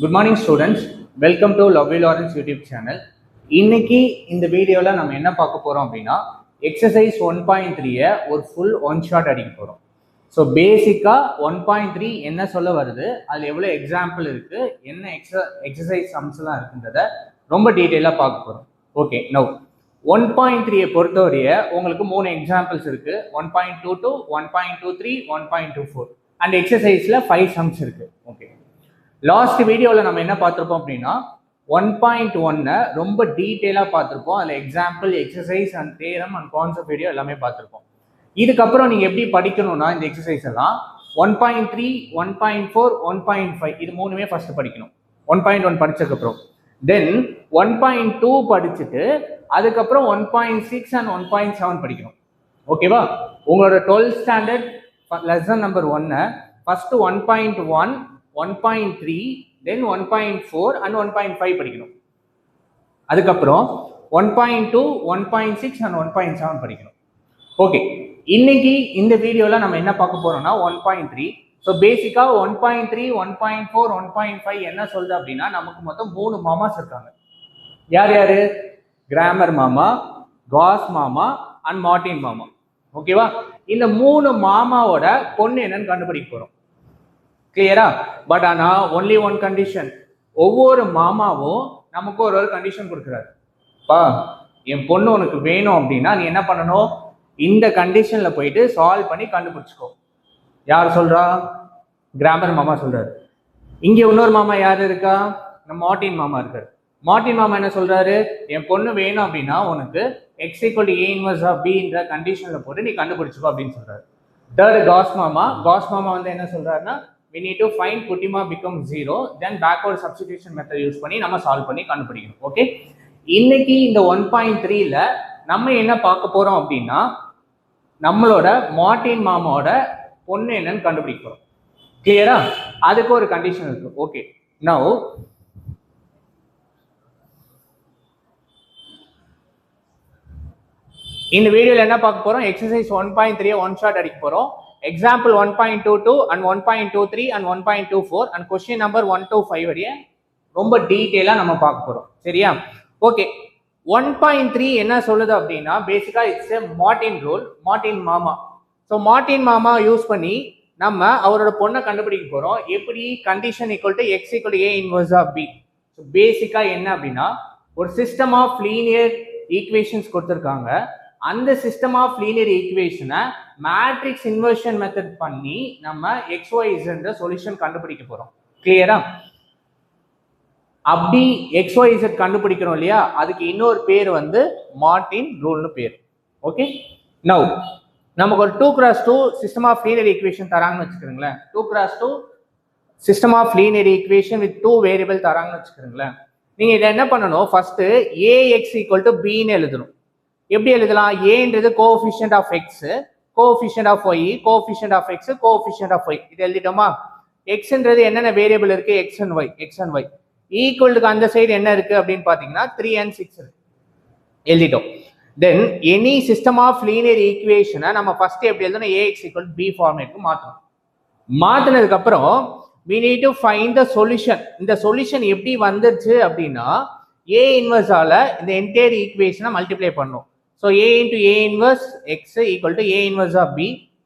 Good morning students. Welcome to Lovely Lawrence YouTube channel. இன்னைக்கு இந்த வீடியோல நம்ம என்ன பார்க்க போறோம் அப்படின்னா எக்ஸசைஸ் 1.3 ஒரு ஃபுல் ஒன் ஷாட் அடிக்க போறோம். ஸோ பேசிக்கா 1.3 என்ன சொல்ல வருது, அதுல எவ்வளவு எக்ஸாம்பிள் இருக்கு, என்ன எக்ஸசைஸ் சம்ஸ்லாம் இருக்குன்றத ரொம்ப டீட்டெயிலாக பார்க்க போறோம். ஓகே, நவ் 1.3 பொறுத்தவரைய உங்களுக்கு 3 எக்ஸாம்பிள்ஸ் இருக்கு. 1.22, 1.23, 1.24 அண்ட் எக்ஸசைஸ்ல 5 சம்ஸ் இருக்கு. ஓகே, லாஸ்ட் வீடியோவில் நம்ம என்ன பார்த்துருப்போம் அப்படின்னா 1.1 ரொம்ப டீட்டெயிலாக பார்த்துருப்போம். அதில் example, exercise and theorem and concept video எல்லாமே பார்த்துருப்போம். இதுக்கப்புறம் நீங்கள் எப்படி படிக்கணும்னா இந்த எக்ஸசைஸ் எல்லாம் 1.3, 1.4, 1.5 இது மூணுமே ஃபர்ஸ்ட் படிக்கணும். 1.1 படிச்சதுக்கப்புறம் தென் 1.2 படிச்சுட்டு அதுக்கப்புறம் 1.6 அண்ட் 1.7 படிக்கணும். ஓகேவா? உங்களோட 12th standard lesson number 1 first 1.1, 1.3, then 1.4 and 1.5 படிக்கணும். அதுக்கப்புறம் 1.2, 1.6 and 1.7 படிக்கணும். ஓகே, இன்னைக்கு இந்த வீடியோல நம்ம என்ன பார்க்க போறோம்னா 1.3. ஸோ பேசிக்கா 1.3, 1.4, 1.5 என்ன சொல்லுது அப்படின்னா நமக்கு மொத்தம் 3 மாமாஸ் இருக்காங்க. யார் யாரு? கிராமர் மாமா, காஸ் மாமா அண்ட் மார்டின் மாமா. ஓகேவா? இந்த 3 மாமாவோட பொண்ணு என்னன்னு கண்டுபிடிக்க போறோம். கிளியரா? பட் ஆனா ஒன்லி ஒன் கண்டிஷன். ஒவ்வொரு மாமாவும் நமக்கு ஒரு கண்டிஷன் கொடுக்குறாரு. பா, என் பொண்ணு உனக்கு வேணும் அப்படின்னா நீ என்ன பண்ணணும், இந்த கண்டிஷன்ல போயிட்டு சால்வ் பண்ணி கண்டுபிடிச்சுக்கோ. யார் சொல்றா? கிராமர் மாமா சொல்றாரு. இங்க இன்னொரு மாமா யாரு இருக்கா? நம்ம மார்டின் மாமா இருக்காரு. மார்டின் மாமா என்ன சொல்றாரு? என் பொண்ணு வேணும் அப்படின்னா உனக்கு x = a inverse of b என்ற கண்டிஷன்ல போட்டு நீ கண்டுபிடிச்சுக்கோ அப்படின்னு சொல்றாரு. தேர்ட் காஸ் மாமா. காஸ் மாமா வந்து என்ன சொல்றாருன்னா we need to find Kutima becomes 0, then backward substitution method use பண்ணி நம்ம சால்வ் பண்ணி கண்டுபிடிக்கணும். ஓகே, இன்னைக்கு இந்த 1.3ல நம்ம என்ன பார்க்க போறோம் அப்படின்னா நம்மளோட மார்டின் மாமாவோட பொண்ணு என்னன்னு கண்டுபிடிக்க போறோம். கிளியரா? அதுக்கு ஒரு கண்டிஷன் இருக்கு. ஓகே, நவ் இந்த வீடியோல என்ன பார்க்க போறோம்? எக்ஸசைஸ் 1.3 ஒன் ஷாட் அடிக்க போறோம். Example 1.22 and 1.23 and 1.24 and question number 1 to 5 வரைய ரொம்ப டீட்டெயிலா நம்ம பார்க்க போறோம். சரியா? ஓகே, 1.3 என்ன சொல்லுது அப்படின்னா பேசிக்கா it's a Martin rule, Martin மாமா. ஸோ மார்டின் மாமா யூஸ் பண்ணி நம்ம அவரோட பொண்ணை கண்டுபிடிக்க போறோம். எப்படி? Condition equal to x = a inverse of b. So பேசிக்கா என்ன அப்படின்னா ஒரு சிஸ்டம் ஆஃப் லீனியர் ஈக்குவேஷன்ஸ் கொடுத்துருக்காங்க. அந்த சிஸ்டம் ஆஃப் லீனியர் ஈக்குவேஷனை மேட்ரிக்ஸ் இன்வர்ஷன் மெத்தட் பண்ணி நம்ம XYZ சொல்யூஷன் கண்டுபிடிக்க போறோம். கிளியரா? அப்படி XYZ கண்டுபிடிக்கிறோம் இல்லையா, அதுக்கு இன்னொரு பேர் வந்து மார்டின் ரூல்னு பேர். ஓகே, நவ் நமக்கு ஒரு 2x2 system of linear equation தராங்கன்னு வச்சுக்கிறீங்களேன். 2x2 system of linear equation with 2 variable தராங்கன்னு வச்சுக்கிறீங்களேன். நீங்க இதை என்ன பண்ணணும், ஃபர்ஸ்ட் ax = bன்னு எழுதணும். எப்படி எழுதலாம்? ஏன்றது coefficient of X, coefficient of Y, coefficient of X, coefficient of Y. இது எழுதிட்டோமா? எக்ஸ்ன்றது என்னென்ன வேரியபிள் இருக்கு? X and Y. ஈக்குவலுக்கு அந்த சைடு என்ன இருக்கு அப்படின்னு பாத்தீங்கன்னா 3 and 6 இருக்கு. எழுதிட்டோம். தென் எனி சிஸ்டம் ஆஃப் லீனியர் ஈக்குவேஷனை நம்ம ஃபர்ஸ்ட் எப்படி எழுதணும்? ax = b ஃபார்மேட்க்கு மாத்தணும். மாத்தினதுக்கு அப்புறம் we need to find the solution. இந்த சொல்யூஷன் எப்படி வந்துருச்சு அப்படின்னா a இன்வர்ஸால இந்த என்டையர் ஈக்குவேஷனை மல்டிப்ளை பண்ணணும். So a into a inverse x = a inverse of b.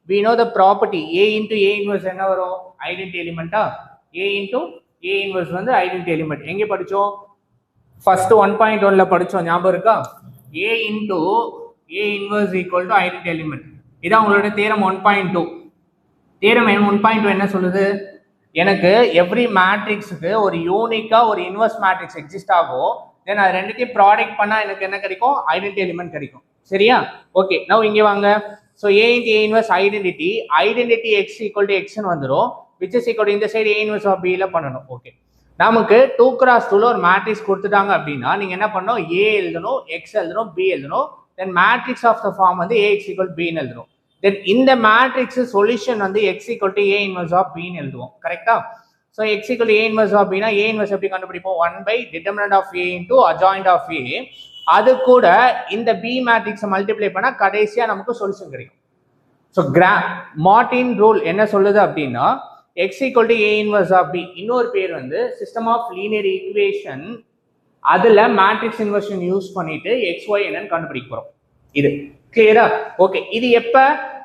We know the property a into a inverse என்ன வரும்? ஐடென்டி எலிமெண்டா? a into a inverse வந்து ஐடென்டி எலிமெண்ட். எங்க படிச்சோம்? ஃபர்ஸ்ட் 1.1ல படிச்சோம், ஞாபகம் இருக்கா? a into a inverse = identity element. இதான் உங்களோட தேரம் 1.2. தேரம் 1.2 என்ன சொல்லுது? எனக்கு எவ்ரி மேட்ரிக்ஸுக்கு ஒரு யூனிக்கா ஒரு இன்வர்ஸ் மேட்ரிக்ஸ் எக்ஸிஸ்ட் ஆகும். தென் அது ரெண்டுத்தையும் ப்ராடக்ட் பண்ணா எனக்கு என்ன கிடைக்கும்? ஐடென்டி எலிமெண்ட் கிடைக்கும். சரியா? ஓகே, நவ் இங்க வாங்க. So a into a inverse identity x = x ன்னு வந்துடும். which is equal to இந்த side a inverse of b ல பண்ணணும். ஓகே, நமக்கு 2x2ல ஒரு மேட்ரிக்ஸ் கொடுத்துட்டாங்க அப்படின்னா நீங்க என்ன பண்ணணும்? a எழுதணும், x எழுதணும், b எழுதணும். தென் மேட்ரிக்ஸ் ஆஃப் த ஃபார்ம் வந்து ax = b ன்னு எழுதணும். தென் இந்த மேட்ரிக்ஸ் சொல்யூஷன் வந்து x = a inverse of b ன்னு எழுதுவோம். கரெக்டா? So x = a inverse of b னா a inverse எப்படி கண்டுபிடிப்போம்? 1/determinant of a into adjoint of a. அது கூட இந்த b மேட்ரிக்ஸை மல்டிப்ளை பண்ணா கடைசியா நமக்கு சொல்யூஷன் கிடைக்கும். ஸோ மார்டின் ரூல் என்ன சொல்லுது அப்படின்னா x equal to a inverse of b. இன்னொரு பேர் வந்து சிஸ்டம் ஆஃப் லீனியர் ஈக்குவேஷன், அதுல மேட்ரிக்ஸ் இன்வர்ஷன் யூஸ் பண்ணிட்டு xy என்னன்னு கண்டுபிடிக்க போறோம். இது கிளியரா? ஓகே. இது எப்ப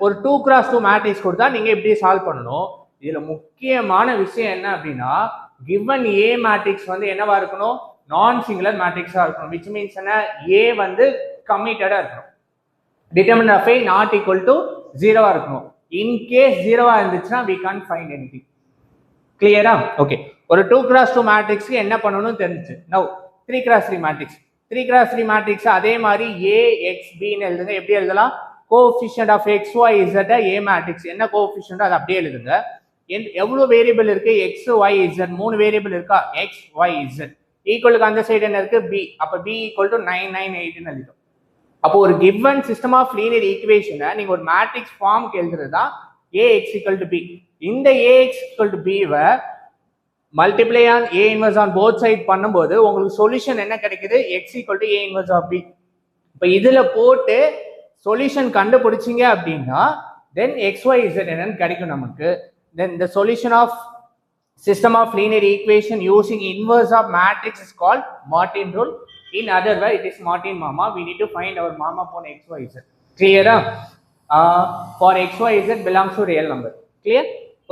ஒரு 2x2 மேட்ரிக்ஸ் கொடுத்தா நீங்க எப்படி சால்வ் பண்ணணும். இதுல முக்கியமான விஷயம் என்ன அப்படின்னா, given a மேட்ரிக்ஸ் வந்து என்னவா இருக்கணும், நான் சிங்குலர் மேட்ரிக்ஸா இருக்கணும். which means என்ன, a வந்து கமிட்டடா இருக்கணும். determinant of a not equal to 0 இருக்கணும். in case 0 இருந்துச்சுன்னா we can't find anything. கிளியரா? ஓகே. ஒரு 2x2 மேட்ரிக்ஸ்க்கு என்ன பண்ணணும்னு தெரிஞ்சுச்சு. now 3x3 matrix, 3x3 matrix அதே மாதிரி a x b ன்னு எழுதுங்க. எப்படி எழுதலாம், coefficient of x y z a matrix என்ன கோஎஃபிஷியன்ட் அது அப்படியே எழுதுங்க. எவ்வளவு வேரியபிள் இருக்கு, x y z 3 வேரியபிள் இருக்கா, x y z ஈக்குவலுக்கு அந்த சைடு என்ன இருக்கு, b. அப்ப b ஈக்குவல் டு 998 ன்னு எழுதும். அப்போ ஒரு given சிஸ்டம் ஆஃப் லீனியர் ஈக்குவேஷனை நீங்க ஒரு மேட்ரிக்ஸ் ஃபார்முக்கு எழுதுறது தான் ax equal to b. இந்த ax equal to b வை multiply on a inverse on both side பண்ணும்போது உங்களுக்கு சொல்யூஷன் என்ன கிடைக்குது, x equal to a inverse of b. இப்போ இதுல போட்டு சொல்யூஷன் கண்டுபிடிச்சிங்க அப்படின்னா then xy z என்னன்னு கிடைக்கும் நமக்கு. then the solution of system of linear equation using inverse of matrix is called Martin rule. In other way it is Martin mama. We need to find our mama for xyz. Clear? For xyz belongs to real number. Clear?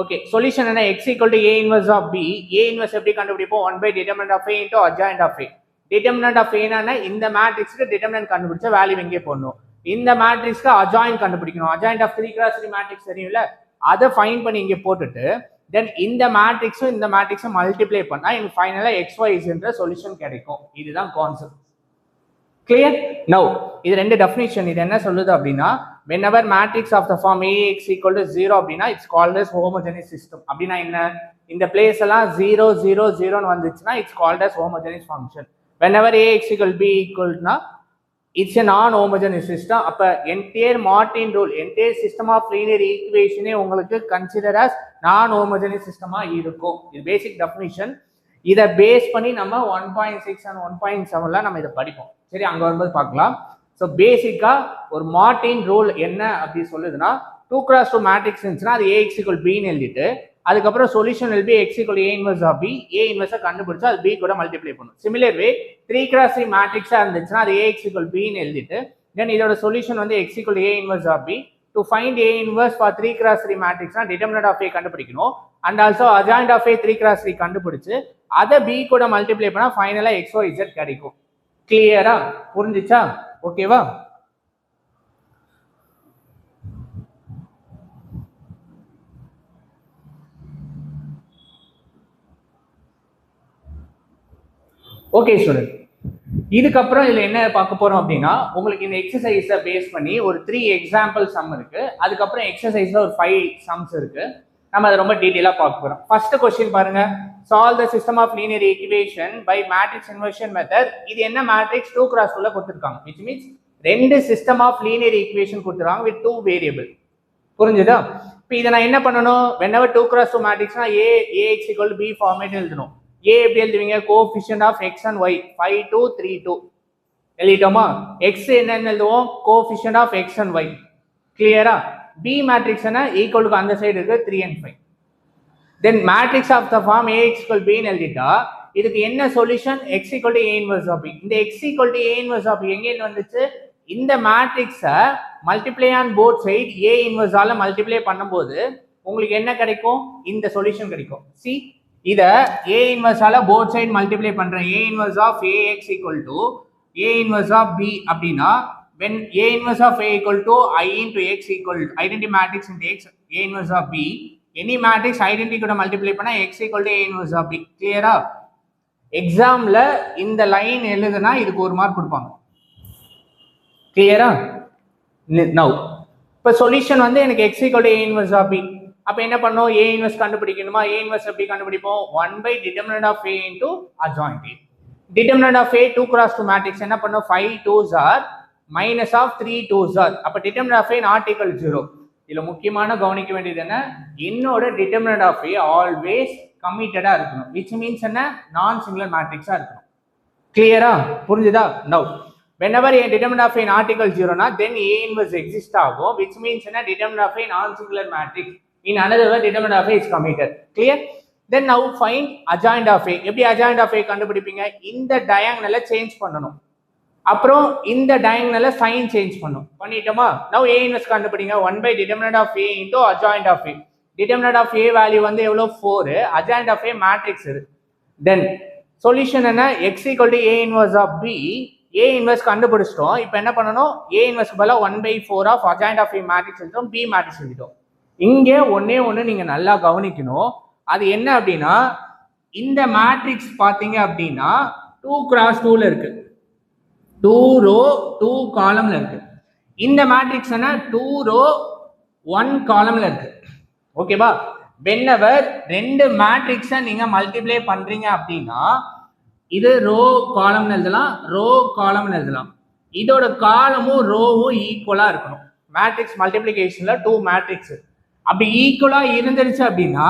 Okay. Solution என்ன, x equal to a inverse of b. a inverse எப்படி கண்டுபிடிப்போம், 1 by determinant of a into adjoint of a. determinant of a னா இந்த மேட்ரிக்ஸ்க்கு determinant கண்டுபிடிச்ச value எங்கே போடணும், இந்த மேட்ரிக்ஸ்க்கு adjoint கண்டுபிடிக்கணும். adjoint of 3x3 மேட்ரிக்ஸ் தெரியும்ல, அதை ஃபைண்ட் பண்ணி இங்கே போட்டுட்டு தென் இந்த மேட்ரிக்ஸும் இந்த மேட்ரிக்ஸும் மல்டிப்ளை பண்ணா எனக்கு ஃபைனலா xy என்ற சொல்யூஷன் கிடைக்கும். இதுதான் கான்செப்ட். கிளியர்? நவ் இது ரெண்டு டெஃபினிஷன். இது என்ன சொல்லுது அப்படின்னா, whenever matrix of the form ax equal to 0 அப்படின்னா it's called as homogeneous system. அப்படின்னா என்ன, இந்த பிளேஸ் எல்லாம் 0 0 0 ன்னு வந்துச்சுன்னா it's called as homogeneous function. whenever ax equal b equal னா it's a non homogeneous system. அப்ப entire Martin rule, entire system of linear equation உங்களுக்கு consider as non homogeneous system இருக்கும். இது பேசிக் டெஃபினிஷன். இதை பேஸ் பண்ணி நம்ம 1.6 and 1.7ல நம்ம இதை படிப்போம். சரி, அங்க வரும்போது பார்க்கலாம். ஸோ பேசிக்கா ஒரு மார்டின் ரூல் என்ன அப்படி சொல்லுதுன்னா, 2x2 மேட்ரிக்ஸ் இருந்துச்சுன்னா அது ax equal b ன்னு எழுதிட்டு அதுக்கப்புறம் solution will be x equal a inverse of b. a inverse கண்டுபிடிச்சு அது b கூட மல்டிப்ளை பண்ணும். சிமிலர் வே 3x3 மேட்ரிக்ஸா இருந்துச்சுன்னா அது ax equal b ன்னு எழுதிட்டு தென் இதோட சொல்யூஷன் வந்து x equal a inverse of b. to find a inverse for 3x3 மேட்ரிக்ஸ்னா determinant of a கண்டுபிடிக்கணும் and also adjoint of a 3x3 கண்டுபிடிச்சு அதை b கூட மல்டிப்ளை பண்ணா ஃபைனலா xyz கிடைக்கும். கிளியரா? புரிஞ்சுச்சா? ஓகேவா? ஓகே ஸ்டூடெண்ட், இதுக்கப்புறம் இதுல என்ன பார்க்க போறோம் அப்படின்னா, உங்களுக்கு இந்த எக்ஸசைஸை பேஸ் பண்ணி ஒரு 3 எக்ஸாம்பிள் சம் இருக்கு. அதுக்கப்புறம் எக்ஸசைஸ்ல ஒரு 5 சம்ஸ் இருக்கு. நம்ம அதை ரொம்ப டீட்டெயிலா பார்க்க போறோம். ஃபர்ஸ்ட் கொஸ்டின் பாருங்க, solve the system of linear equation by matrix inversion method. இது என்ன மேட்ரிக்ஸ், 2x2ல கொடுத்துருக்காங்க. which means ரெண்டு சிஸ்டம் ஆஃப் லீனியர் ஈக்குவேஷன் கொடுத்துருக்காங்க with 2 வேரியபிள். புரிஞ்சுதா? இப்போ இதை நான் என்ன பண்ணணும், whenever 2x2 மேட்ரிக்ஸ்னா ax equal to b format எழுதணும். a எப்படி எழுதுவீங்க, coefficient of x and y 5 2 3 2 எழுதிட்டோமா. x என்னன்னு எழுதுவோம், coefficient of x and y. கிளியரா? b மேட்ரிக்ஸ் என்ன, ஈக்குவலுக்கு அந்த சைடு இருக்கு 3 and 5. Then matrix of the form ax equal b ன்னு எழுதிட்டா இதுக்கு என்ன solution, x equal to a inverse of b. இந்த x equal to a inverse of b எங்க இருந்து வந்துச்சு, இந்த மேட்ரிக்ஸை multiply on both side a inverse ஆல மல்டிப்ளை பண்ணும்போது உங்களுக்கு என்ன கிடைக்கும், இந்த சொல்யூஷன் கிடைக்கும். சி, இத a inverse ஆல both side multiply பண்றேன். a inverse of ax equal to a inverse of b அப்படினா when a inverse of a equal to I into x equal to identity matrix into x a inverse of b, any matrix identity கூட multiply பண்ணா x equal to a inverse of b. கிளியரா? எக்ஸாம்ல இந்த line எழுதுனா இதுக்கு ஒரு mark கொடுப்பாங்க. கிளியரா? now இப்ப சொல்யூஷன் வந்து எனக்கு x equal to a inverse of b. அப்ப என்ன பண்ணோம், a inverse கண்டுபிடிக்கணுமா. a inverse எப்படி கண்டுபிடிப்போம், 1 by determinant of a into adjoint a. determinant of a 2x2 matrix என்ன பண்ணோம், 5 2s are minus of 3 2s are. அப்ப determinant of a not equal to 0. இதுல முக்கியமான கவனிக்க வேண்டியது என்ன, என்னோட determinant of a always committed இருக்கணும். which means என்ன, நான் சிங்குலர் மேட்ரிக்ஸா இருக்கணும். கிளியரா? புரிஞ்சுதா? now whenever a determinant of a not equal to 0 னா then a inverse exist ஆகும். which means என்ன, determinant of a non singular matrix In another word, determinant of A is committed. Clear? Then now find adjoint of A. எப்படி adjoint of A கண்டுபிடிப்பீங்க? இந்த diagonal change பண்ணணும். அப்புறம் இந்த diagonal sign change பண்ணும். பண்ணிட்டோமா? Now A inverse கண்டுபிடிங்க. 1 by determinant of A into adjoint of A. Determinant of A value வந்து எவ்வளவு 4, adjoint of A matrix இது. Then solution என்ன? X equal to A inverse of B. A inverse கண்டுபிடிச்சிட்டோம். இப்போ என்ன பண்ணணும்? A inverse பதிலா 1 by 4 of adjoint of A matrix எழுதிட்டோம், B மேட்ரிக்ஸ் எழுதிட்டோம். இங்கே ஒண்ணே நீங்க நல்லா கவனிக்கணும். அது என்ன அப்படின்னா, இந்த மேட்ரிக்ஸ் பாத்தீங்க அப்படின்னா 2 cross 2ல இருக்கு, 2 row 2 columnல இருக்கு. இந்த மேட்ரிக்ஸ் என்ன? 2 row 1 columnல இருக்கு. ஓகேவா? whenever ரெண்டு மேட்ரிக்ஸை நீங்க மல்டிப்ளை பண்றீங்க அப்படின்னா இது ரோ காலம்னு எழுதலாம், ரோ காலம்னு எழுதலாம். இதோட காலமும் ரோவும் ஈக்குவலா இருக்கணும். மேட்ரிக்ஸ் மல்டிப்ளிகேஷன்ல 2 மேட்ரிக்ஸ் அப்படி ஈக்குவலா இருந்துருச்சு அப்படின்னா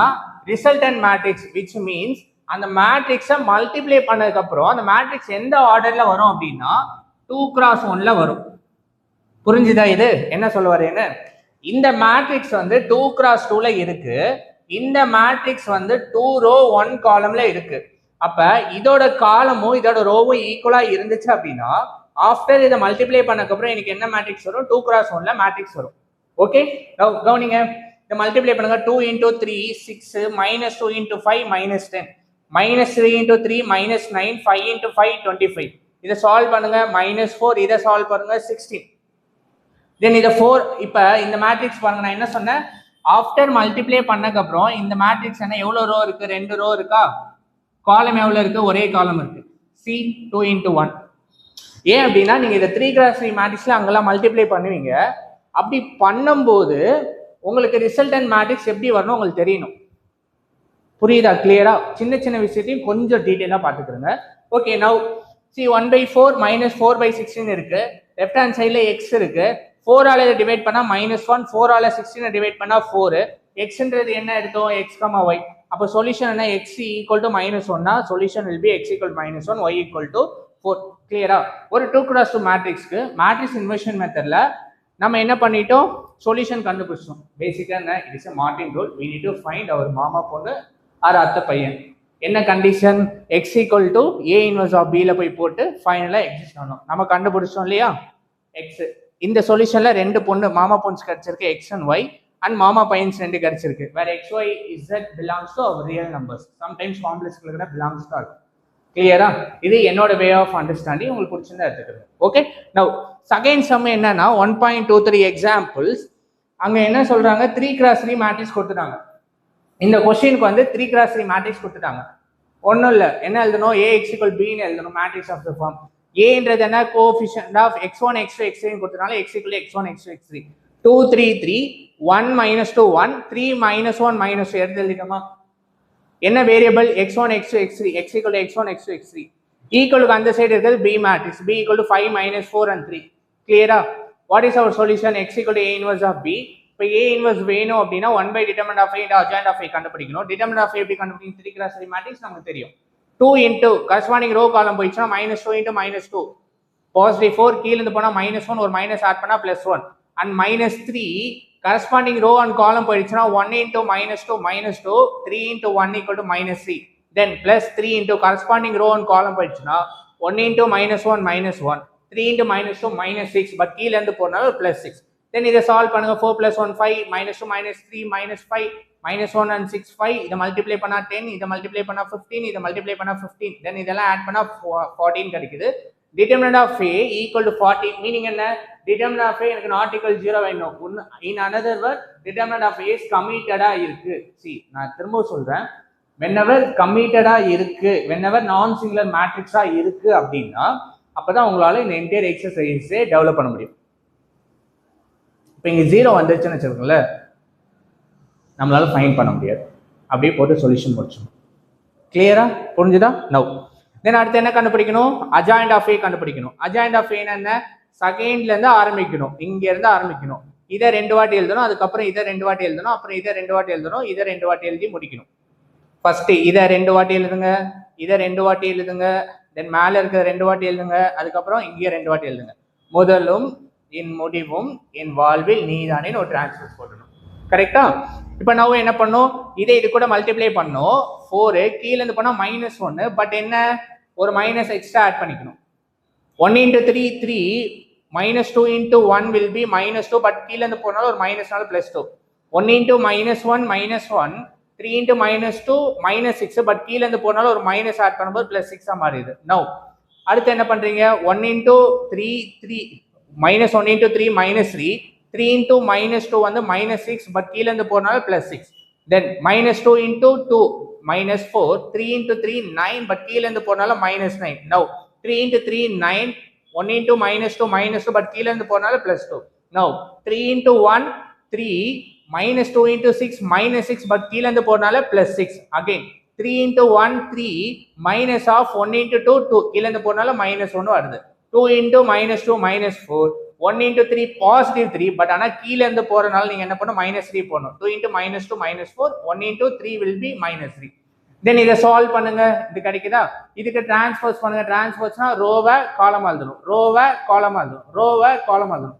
ரிசல்டன்ட் மேட்ரிக்ஸ், விச் மீன்ஸ் அந்த மேட்ரிக்ஸை மல்டிப்ளை பண்ணதுக்கு அப்புறம் அந்த மேட்ரிக்ஸ் எந்த ஆர்டர்ல வரும் அப்படின்னா 2 cross 1ல வரும். புரிஞ்சுதா? இது என்ன சொல்ல வரேன்னு, இந்த மேட்ரிக்ஸ் வந்து 2 cross 2ல இருக்கு, இந்த மேட்ரிக்ஸ் வந்து 2 row 1 columnல இருக்கு. அப்ப இதோட காலமும் இதோட ரோவும் ஈக்குவலா இருந்துச்சு அப்படின்னா ஆஃப்டர் இதை மல்டிப்ளை பண்ணதுக்கு அப்புறம் எனக்கு என்ன மேட்ரிக்ஸ் வரும்? 2 cross 1ல மேட்ரிக்ஸ் வரும். ஓகே, கவனிங்க. இதை மல்டிப்ளை பண்ணுங்க. 2 into 3 6, minus 2 into 5 minus 10, minus 3 into 3 minus 9, 5 into 5 25. இதை சால்வ் பண்ணுங்க. -4, இதை சால்வ் பண்ணுங்க 16. தென் இதை 4. இப்ப இந்த மேட்ரிக்ஸ் பாருங்க, நான் என்ன சொன்னேன்? ஆஃப்டர் மல்டிப்ளை பண்ணதுக்கு அப்புறம் இந்த மேட்ரிக்ஸ் என்ன எவ்வளவு ரோ இருக்கு? 2 ரோ இருக்கா? காலம் எவ்வளவு இருக்கு? ஒரே காலம் இருக்கு. C 2 into 1. ஏன் அப்படின்னா நீங்க இதை 3 cross 3 மேட்ரிக்ஸ்ல அங்கெல்லாம் மல்டிப்ளை பண்ணுவீங்க. அப்படி பண்ணும்போது உங்களுக்கு ரிசல்டன்ட் மேட்ரிக்ஸ் எப்படி வரணும் உங்களுக்கு தெரியணும். புரியுதா? கிளியரா? சின்ன விஷயத்தையும் கொஞ்சம் டீடைலா பார்த்துக்கிறோங்க. Okay, now see 1 by 4 minus 4 by 16 இருக்கு. லெஃப்ட் ஹேண்ட் சைட்ல x இருக்கு. 4 ஆல இதை டிவைட் பண்ணா -1, 4 ஆல 16 டிவைட் பண்ணா 4. xன்றது என்ன எடுத்தோம்? x, y. அப்போ சொல்யூஷன் என்ன? x equal to -1 னா solution will be x equal to -1, y equal to 4. கிளியரா? ஒரு 2 cross 2 மேட்ரிக்ஸ்க்கு மேட்ரிக்ஸ் இன்வர்ஷன் மெத்தட்ல நம்ம என்ன பண்ணிட்டோம்? சொல்யூஷன் கண்டுபிடிச்சோம். பேசிக்கா என்ன? It is a Martin rule. We need to find our மாமா பொண்ணு ஆர் அத்தை பையன். என்ன condition? x equal to A inverse of B ல போய் போட்டு ஃபைனலா எக்ஸிஸ்ட் பண்ணோம். நம்ம கண்டுபிடிச்சோம் இல்லையா? x. இந்த சொல்யூஷன்ல ரெண்டு பொண்ணு மாமா பொண்ணுஸ் கிடைச்சிருக்கு, x and y, அண்ட் மாமா பையன்ஸ் ரெண்டு கிடைச்சிருக்கு. வேற x, y, z belongs to our real numbers. Sometimes complex கூட belongs to all. கிளியரா? இது என்னோட வே ஆஃப் அண்டர்ஸ்டாண்டிங். உங்களுக்கு பிடிச்சிருந்தா எடுத்துக்கிறேன். ஓகே, நவ் செகண்ட் சம் என்னன்னா 1.23 எக்ஸாம்பிள்ஸ். அங்க என்ன சொல்றாங்க? 3 cross 3 மேட்ரிக்ஸ் கொடுத்துட்டாங்க. இந்த கொஸ்டினுக்கு வந்து 3 cross 3 மேட்ரிக்ஸ் கொடுத்துட்டாங்க. ஒன்றும் இல்லை, என்ன எழுதணும்? AX equal B ன்னு எழுதணும். Matrix of the form. ஏன்றது என்ன? Coefficient of x1 x2 x3 கொடுத்தனால x equal to x1 x2 x3. 2 3 3 1 -2 1 3 -1 -2 எடுத்து எழுதிட்டோமா? என்ன variable? x1 x2 x3. x equal to x1 x2 x3. ஈக்குவலுக்கு அந்த சைடு இருக்கிறது B matrix. B equal to 5 -4 and 3. கிளியரா? What is our solution? x equal to A inverse of B. இப்போ A inverse வேணும் அப்படின்னா 1 by determinant of A into adjoint of A கண்டுபிடிக்கணும். determinant of A எப்படி கண்டுபிடிக்கணும்? 3 cross 3 matrix நமக்கு தெரியும். 2 into corresponding row காலம் போயிடுச்சுன்னா -2 into -2 பாசிட்டிவ் 4, கீழே இருந்து போனா -1, ஒரு மைனஸ் ஆட் பண்ணா +1, and -3 corresponding row and column போயிடுச்சுன்னா 1 into -2 -2, 3 into 1 equal to -3, then +3 into corresponding row and column போயிடுச்சுன்னா 1 into -1 -1, 3 into -2 -6, பட் கீழே இருந்து போனாலும் +6. தென் இதை சால்வ் பண்ணுங்க. 4 + 1 5, -2 -3 -5, -1 and 6 5. இதை மல்டிப்ளை பண்ணா 10, இதை மல்டிப்ளை பண்ணா 15, இதை மல்டிப்ளை பண்ணா 15, தென் இதெல்லாம் ஆட் பண்ணா 14 கிடைக்குது. determinant of A equal to 40. Meaning என்ன? determinant of A எனக்கு not equal 0 வேணும். in another word, determinant of A is committed-ஆ இருக்கு. see, நான் திரும்ப சொல்றேன், whenever committed-ஆ இருக்கு, whenever நான் சிங்குலர் மேட்ரிக்ஸா இருக்கு அப்படின்னா அப்பதான் உங்களால இந்த என்டையர் எக்ஸசைஸே டெவலப் பண்ண முடியும். இப்போ இங்கே 0 வந்துருச்சுன்னு வச்சுருக்கோங்களேன், நம்மளால ஃபைண்ட் பண்ண முடியாது. அப்படியே போட்டு சொல்யூஷன் முடிச்சோம். கிளியரா? புரிஞ்சுதா? நவ் தென் அடுத்து என்ன கண்டுபிடிக்கணும்? அஜாயிண்ட் ஆஃப் ஏ கண்டுபிடிக்கணும். அஜாயிண்ட் ஆஃப் ஏன்னா என்ன? செகண்ட்ல இருந்து ஆரம்பிக்கணும், இங்க இருந்து ஆரம்பிக்கணும். இதை 2 வாட்டி எழுதணும், அதுக்கப்புறம் இதை 2 வாட்டி எழுதணும், அப்புறம் இதை 2 வாட்டி எழுதணும், இதை 2 வாட்டி எழுதி முடிக்கணும். ஃபர்ஸ்ட் இதை 2 வாட்டி எழுதுங்க, இதை 2 வாட்டி எழுதுங்க, தென் மேல இருக்கிற 2 வாட்டி எழுதுங்க, அதுக்கப்புறம் இங்கே 2 வாட்டி எழுதுங்க. முதலும் என் முடிவும் என் வாழ்வில் நீதானே ஒரு டிரான்ஸ்ஃபர்ஸ் போடணும். கரெக்டா? இப்போ நான் என்ன பண்ணும், இதை இது கூட மல்டிப்ளை பண்ணும் 4 கீழே இருந்து போனா -1 பட் என்ன ஒரு மைனஸ் எக்ஸ்ட்ரா ஆட் பண்ணிக்கணும். 1 into 3 3 -2 into 1 will be -2 but கீழே இருந்து போனாலும் ஒரு மைனஸ்னால +2. 1 into -1 -1 3 into -2 -6 பட் கீழே இருந்து போனாலும் ஒரு மைனஸ் ஆட் பண்ணும்போது +6 மாறிடுது. நோ அடுத்து என்ன பண்றீங்க, 1 into 3 3 -1 into 3 -3 3 into -2 வந்து -6 பட் கீழே இருந்து போனாலும் +6. தென் -2 into 2 -4 3 into 3 9 பட் கீழே இருந்து போனாலும் -9. நோ 3 into 3 9 1 into -2 -2 பட் கீழே இருந்து போனாலும் +2. நோ 3 into 1 3 -2 into 6 -6 பட் கீழே இருந்து போனாலும் +6. Again 3 into 1 3 minus of 1 into 2 2 கீழே இருந்து போனாலும் -1 வருது. 2 into -2 -4 1 into 3 positive 3 பட் ஆனா கீழே இருந்து போறனால நீங்க என்ன பண்ணணும் -3 போடணும். 2 into -2 -4 1 into 3 will be -3. தென் இதை சால்வ் பண்ணுங்க, இது கிடைக்குதா? இதுக்கு டிரான்ஸ்போஸ் பண்ணுங்க. டிரான்ஸ்போஸ்னா ரோவை காலமா எழுதணும், ரோவை காலமா எழுதணும், ரோவை காலமா எழுதணும்.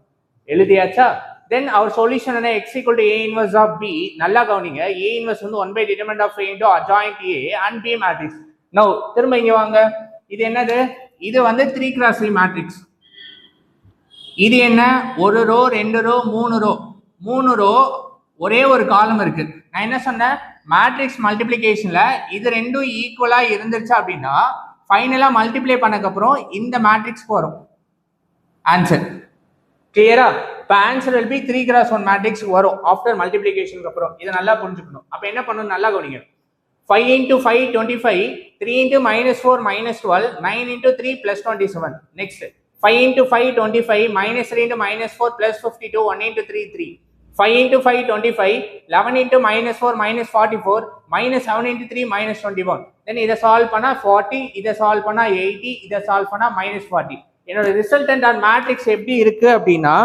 எழுதியாச்சா? தென் அவர் சொல்யூஷன் என்ன, x equal to a inverse of b. நல்லா கவனிங்க, a inverse வந்து 1 by determinant of a into adjoint a and b matrix. now திரும்ப இங்க வாங்க, இது என்னது, இது வந்து 3x3 மேட்ரிக்ஸ். இது என்ன, ஒரு ரோ 2 ரோ 3 ரோ 3 ரோ ஒரே ஒரு காலம் இருக்கு. நான் என்ன சொன்னேன், மேட்ரிக்ஸ் மல்டிப்ளிகேஷன்ல இது ரெண்டும் ஈக்குவலா இருந்துச்சு அப்படின்னா ஃபைனலா மல்டிப்ளை பண்ணக்கப்புறம் இந்த மேட்ரிக்ஸ் வரும் ஆன்சர். கிளியரா? இப்போ answer will be 3x1 matrix வரும் ஆஃப்டர் மல்டிப்ளிகேஷனுக்கு அப்புறம். இதை நல்லா புரிஞ்சுக்கணும். அப்போ என்ன பண்ணணும், நல்லா கவனிங்க. 5 into 5 25 3 into -4 -12 9 into 3 +27. next 5 into 5 25 -3 into -4 +52 1 into 3 3 5 into 5 25 11 into -4 -44 -7 into 3 -21. then இதை சால்வ் பண்ணா 40, இதை சால்வ் பண்ணா 80, இதை சால்வ் பண்ணா -40. என்னோட ரிசல்டன்ட் ஆன் மேட்ரிக்ஸ் எப்படி இருக்கு அப்படின்னா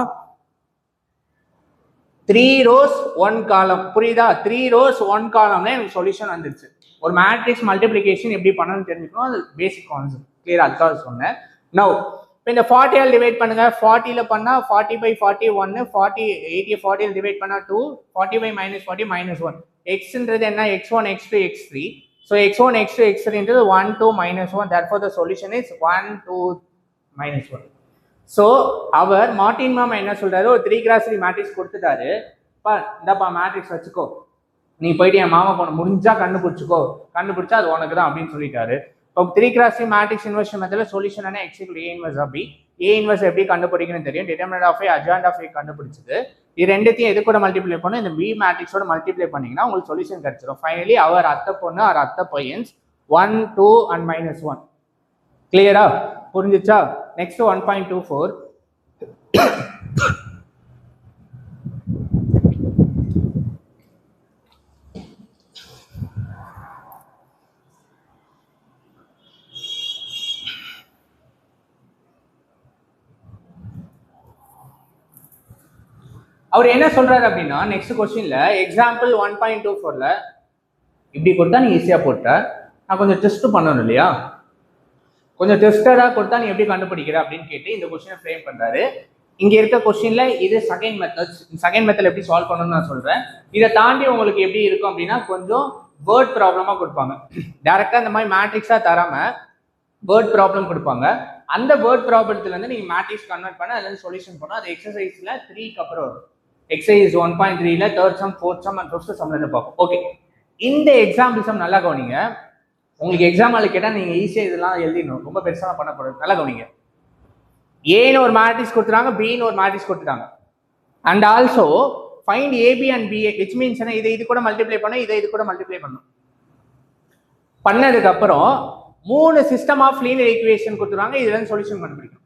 3 rows 1 column. புரியுதா? 3 rows 1 column எனக்கு சொல்யூஷன் வந்துருச்சு. ஒரு மேட்ரிக்ஸ் மல்டிப்ளிகேஷன் எப்படி பண்ணணும்னு தெரிஞ்சுக்கணும், அது பேசிக் கான்செப்ட். கிளியரா? அதுக்காக சொன்னேன். நவ் இப்போ இந்த 40 ஆல் டிவைட் பண்ணுங்க. 40ல பண்ணா 40 by 40 1 40 80 40 ஆல் டிவைட் பண்ணா 2 40 by -40 -1. xன்றது என்ன, x1 x2 x3. so x1 x2 x3 ன்றது 1 2 -1. therefore the solution is 1 2 -1. So our Martin மாமா என்ன சொல்றாரு, ஒரு 3x3 மேட்ரிக்ஸ் கொடுத்துட்டாரு. இந்தப்பா மேட்ரிக்ஸ் வச்சுக்கோ, நீ போயிட்டு என் மாமா போன முடிஞ்சா கண்டுபிடிச்சிக்கோ, கண்டுபிடிச்சா அது உனக்கு தான் அப்படின்னு சொல்லிட்டாரு. இப்போ 3x3 மேட்ரிக்ஸ் இன்வெர்ஷன் மெத்தட்ல சொல்யூஷன் என்ன, x equal to a inverse of b. a inverse எப்படி கண்டுபிடிக்கணும்னு தெரியும், determinant of a adjoint of a கண்டுபிடிச்சது. இது ரெண்டுத்தையும் எது கூட மல்டிப்ளை பண்ணும், இந்த b மேட்ரிக்ஸோட மல்டிப்ளை பண்ணீங்கன்னா உங்களுக்கு சொல்யூஷன் கிடைச்சிடும். ஃபைனலி அவர் அத்தை பொண்ணு அவர் அத்தை பையன்ஸ் 1 2 and -1. கிளியரா? புரிஞ்சுச்சா? நெக்ஸ்ட் 1.24. அவர் என்ன சொல்றாரு அப்படின்னா, நெக்ஸ்ட் கொஸ்டின்ல எக்ஸாம்பிள் 1.24ல இப்படி கொடுத்தா நீ ஈஸியா போட்ட, நான் கொஞ்சம் டெஸ்ட் பண்ணணும் இல்லையா, கொஞ்சம் டெஸ்டடா கொடுத்தா நீ எப்படி கண்டுபிடிக்கிற அப்படின்னு கேட்டு இந்த கொஸ்டினை ஃப்ரேம் பண்றாரு. இங்க இருக்க கொஸ்டின்ல இது செகண்ட் மெத்தட். செகண்ட் மெத்தட் எப்படி சால்வ் பண்ணணும்னு நான் சொல்றேன். இதை தாண்டி உங்களுக்கு எப்படி இருக்கும் அப்படின்னா கொஞ்சம் வேர்ட் ப்ராப்ளமா கொடுப்பாங்க. டைரக்டா இந்த மாதிரி மேட்ரிக்ஸா தராம வேர்ட் ப்ராப்ளம் கொடுப்பாங்க. அந்த வேர்ட் ப்ராப்ளத்துல இருந்து நீங்க மேட்ரிக்ஸ் கன்வெர்ட் பண்ண அதுல இருந்து சொல்யூஷன் பண்ணணும். அது எக்ஸசைஸ்ல 3க்கு அப்புறம் வரும். எக்ஸசைஸ் 1.3ல third sum, fourth sum and fifth சம்ல இருந்து பார்ப்போம். ஓகே, இந்த எக்ஸாம்பிள் சம் நல்லா கவனிங்க. உங்களுக்கு எக்ஸாம் கேட்டால் நீங்கள் ஈஸியாக இதெல்லாம் எழுதிடணும், ரொம்ப பெருசாக பண்ணக்கூடாது. நல்லா கவனிங்க. ஏன்னு ஒரு மேட்ரிக்ஸ் கொடுத்துறாங்க, பின்னு ஒரு மேட்ரிக்ஸ் கொடுத்துட்டாங்க. And also find AB and BA, which means என்ன, இதை இது கூட மல்டிப்ளை பண்ணணும், இதை இது கூட மல்டிப்ளை பண்ணணும். பண்ணதுக்கு அப்புறம் 3 சிஸ்டம் ஆஃப் லீனியர் ஈக்குவேஷன் கொடுத்துருவாங்க. இதுல இருந்து சொல்யூஷன் கண்டுபிடிக்கணும்.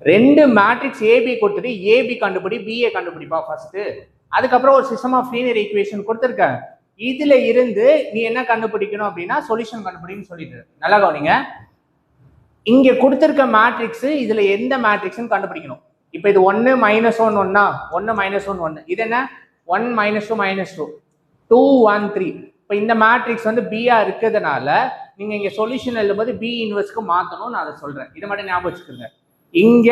2 மேட்ரிக்ஸ் ஏபி கொடுத்துட்டு ஏபி கண்டுபிடி, பிஏ கண்டுபிடிப்பா ஃபர்ஸ்ட். அதுக்கப்புறம் ஒரு சிஸ்டம் ஆஃப் லீனியர் ஈக்குவேஷன் கொடுத்துருக்க, இதுல இருந்து நீ என்ன கண்டுபிடிக்கணும் அப்படின்னா சொல்யூஷன் கண்டுபிடின்னு சொல்லிட்டு. நல்லா கவனிங்க, இங்க கொடுத்திருக்க மேட்ரிக்ஸ் இதுல எந்த மேட்ரிக்ஸ்னு கண்டுபிடிக்கணும். இப்போ இது 1 -1 1 1 -1 1, இது என்ன 1 -2 -2 2 1 3. இப்போ இந்த மேட்ரிக்ஸ் வந்து பியா இருக்கிறதுனால நீங்க இங்க சொல்யூஷன் எழுதும்போது பி இன்வெர்ஸ்க்கு மாத்தணும். நான் அதை சொல்றேன், இதை மட்டும் ஞாபகம் வச்சுக்கோங்க. இங்க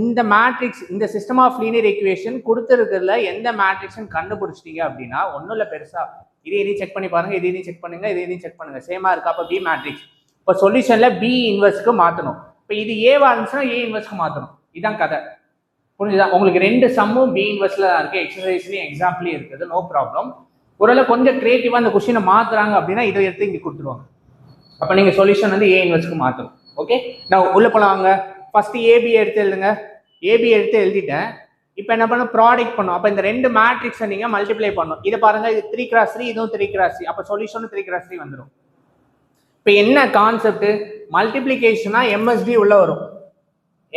இந்த மேட்ரிக்ஸ் இந்த சிஸ்டம் ஆஃப் லீனியர் ஈக்குவேஷன் கொடுத்துருக்கிறதுல எந்த மேட்ரிக்ஸ்ன்னு கண்டுபிடிச்சிட்டீங்க அப்படின்னா ஒன்றும் இல்லை பெருசா இதையும் செக் பண்ணி பாருங்க, இதையும் செக் பண்ணுங்க, இதையும் செக் பண்ணுங்க, சேமா இருக்கா? அப்போ பி மேட்ரிக்ஸ். இப்போ சொல்யூஷன்ல பி இன்வெர்ஸ்க்கு மாற்றணும். இப்போ இது ஏவா இருந்துச்சுன்னா ஏ இன்வெர்ஸ்க்கு மாற்றணும். இதான் கதை. புரிஞ்சுதா? உங்களுக்கு ரெண்டு சம்மும் பி இன்வெர்ஸ்ல தான் இருக்கு, எக்ஸசைஸ்லயும் எக்ஸாம்பிளையும் இருக்குது, நோ ப்ராப்ளம். ஒருவேளை கொஞ்சம் கிரியேட்டிவா அந்த கொஸ்டினை மாத்துறாங்க அப்படின்னா இதை எடுத்து இங்க கொடுத்துருவாங்க. அப்போ நீங்க சொல்யூஷன் வந்து ஏ இன்வெர்ஸ்க்கு மாற்றணும். ஓகே, நான் உள்ள போலாங்க. ஃபர்ஸ்ட் ஏபி எடுத்து எழுதுங்க. ஏபி எடுத்து எழுதிட்டேன். இப்போ என்ன பண்ண? ப்ராடக்ட் பண்ணும். அப்போ இந்த ரெண்டு மேட்ரிக்ஸை நீங்க மல்டிப்ளை பண்ணும். இதை பாருங்க, இது 3x3, இதுவும் 3x3. அப்போ சொல்யூஷன் 3x3 வந்துடும். இப்போ என்ன கான்செப்ட்? மல்டிப்ளிகேஷனா எம்எஸ்டி உள்ள வரும்.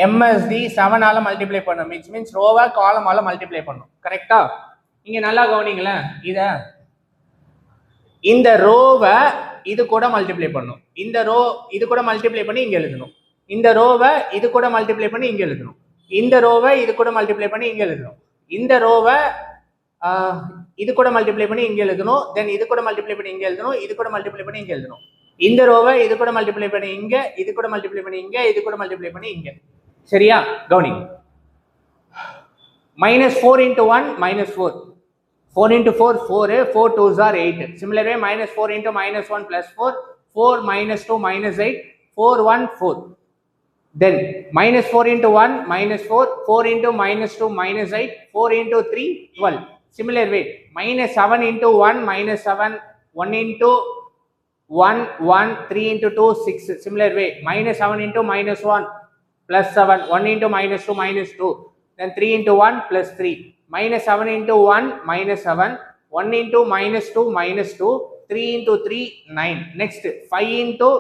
எம்எஸ்டி 7ஆல மல்டிப்ளை பண்ணும். விச் மீன்ஸ் ரோவை காலமால மல்டிப்ளை பண்ணும். கரெக்டா? இங்க நல்லா கவனிங்களேன். இந்த ரோவை இது கூட மல்டிப்ளை பண்ணும். இந்த ரோ இது கூட மல்டிப்ளை பண்ணி இங்க எழுதணும். இந்த ரோவை இது கூட மல்டிப்ளை பண்ணி இங்க எழுதணும். இந்த ரோவை இது கூட மல்டிப்ளை பண்ணி இங்க எழுதணும். இந்த ரோவை இது கூட மல்டிப்ளை பண்ணி இங்க எழுதணும். தென் இது கூட மல்டிப்ளை பண்ணி இங்க எழுதணும். இது கூட மல்டிப்ளை பண்ணி இங்க எழுதணும். இந்த ரோவை இது கூட மல்டிப்ளை பண்ணி இங்க, இது கூட மல்டிப்ளை பண்ணி இங்க, இது கூட மல்டிப்ளை பண்ணி இங்க. சரியா? கவனிங்க. -4 into 1 -4. 4 into 4 4, 4 2s are 8. Similar way -4 into -1 plus 4, 4 minus 2 minus 8, 4 1 4. Then -4 into 1 -4, 4 into -2 -8, 4 into 3 12. Similar way -7 into 1 -7, 1 into 1 1, 3 into 2 6. Similar way -7 into -1 plus 7, 1 into -2 -2, then 3 into 1 plus 3. -7 into 1 -7, 1 into -2 -2, 3 into 3 9. Next 5 into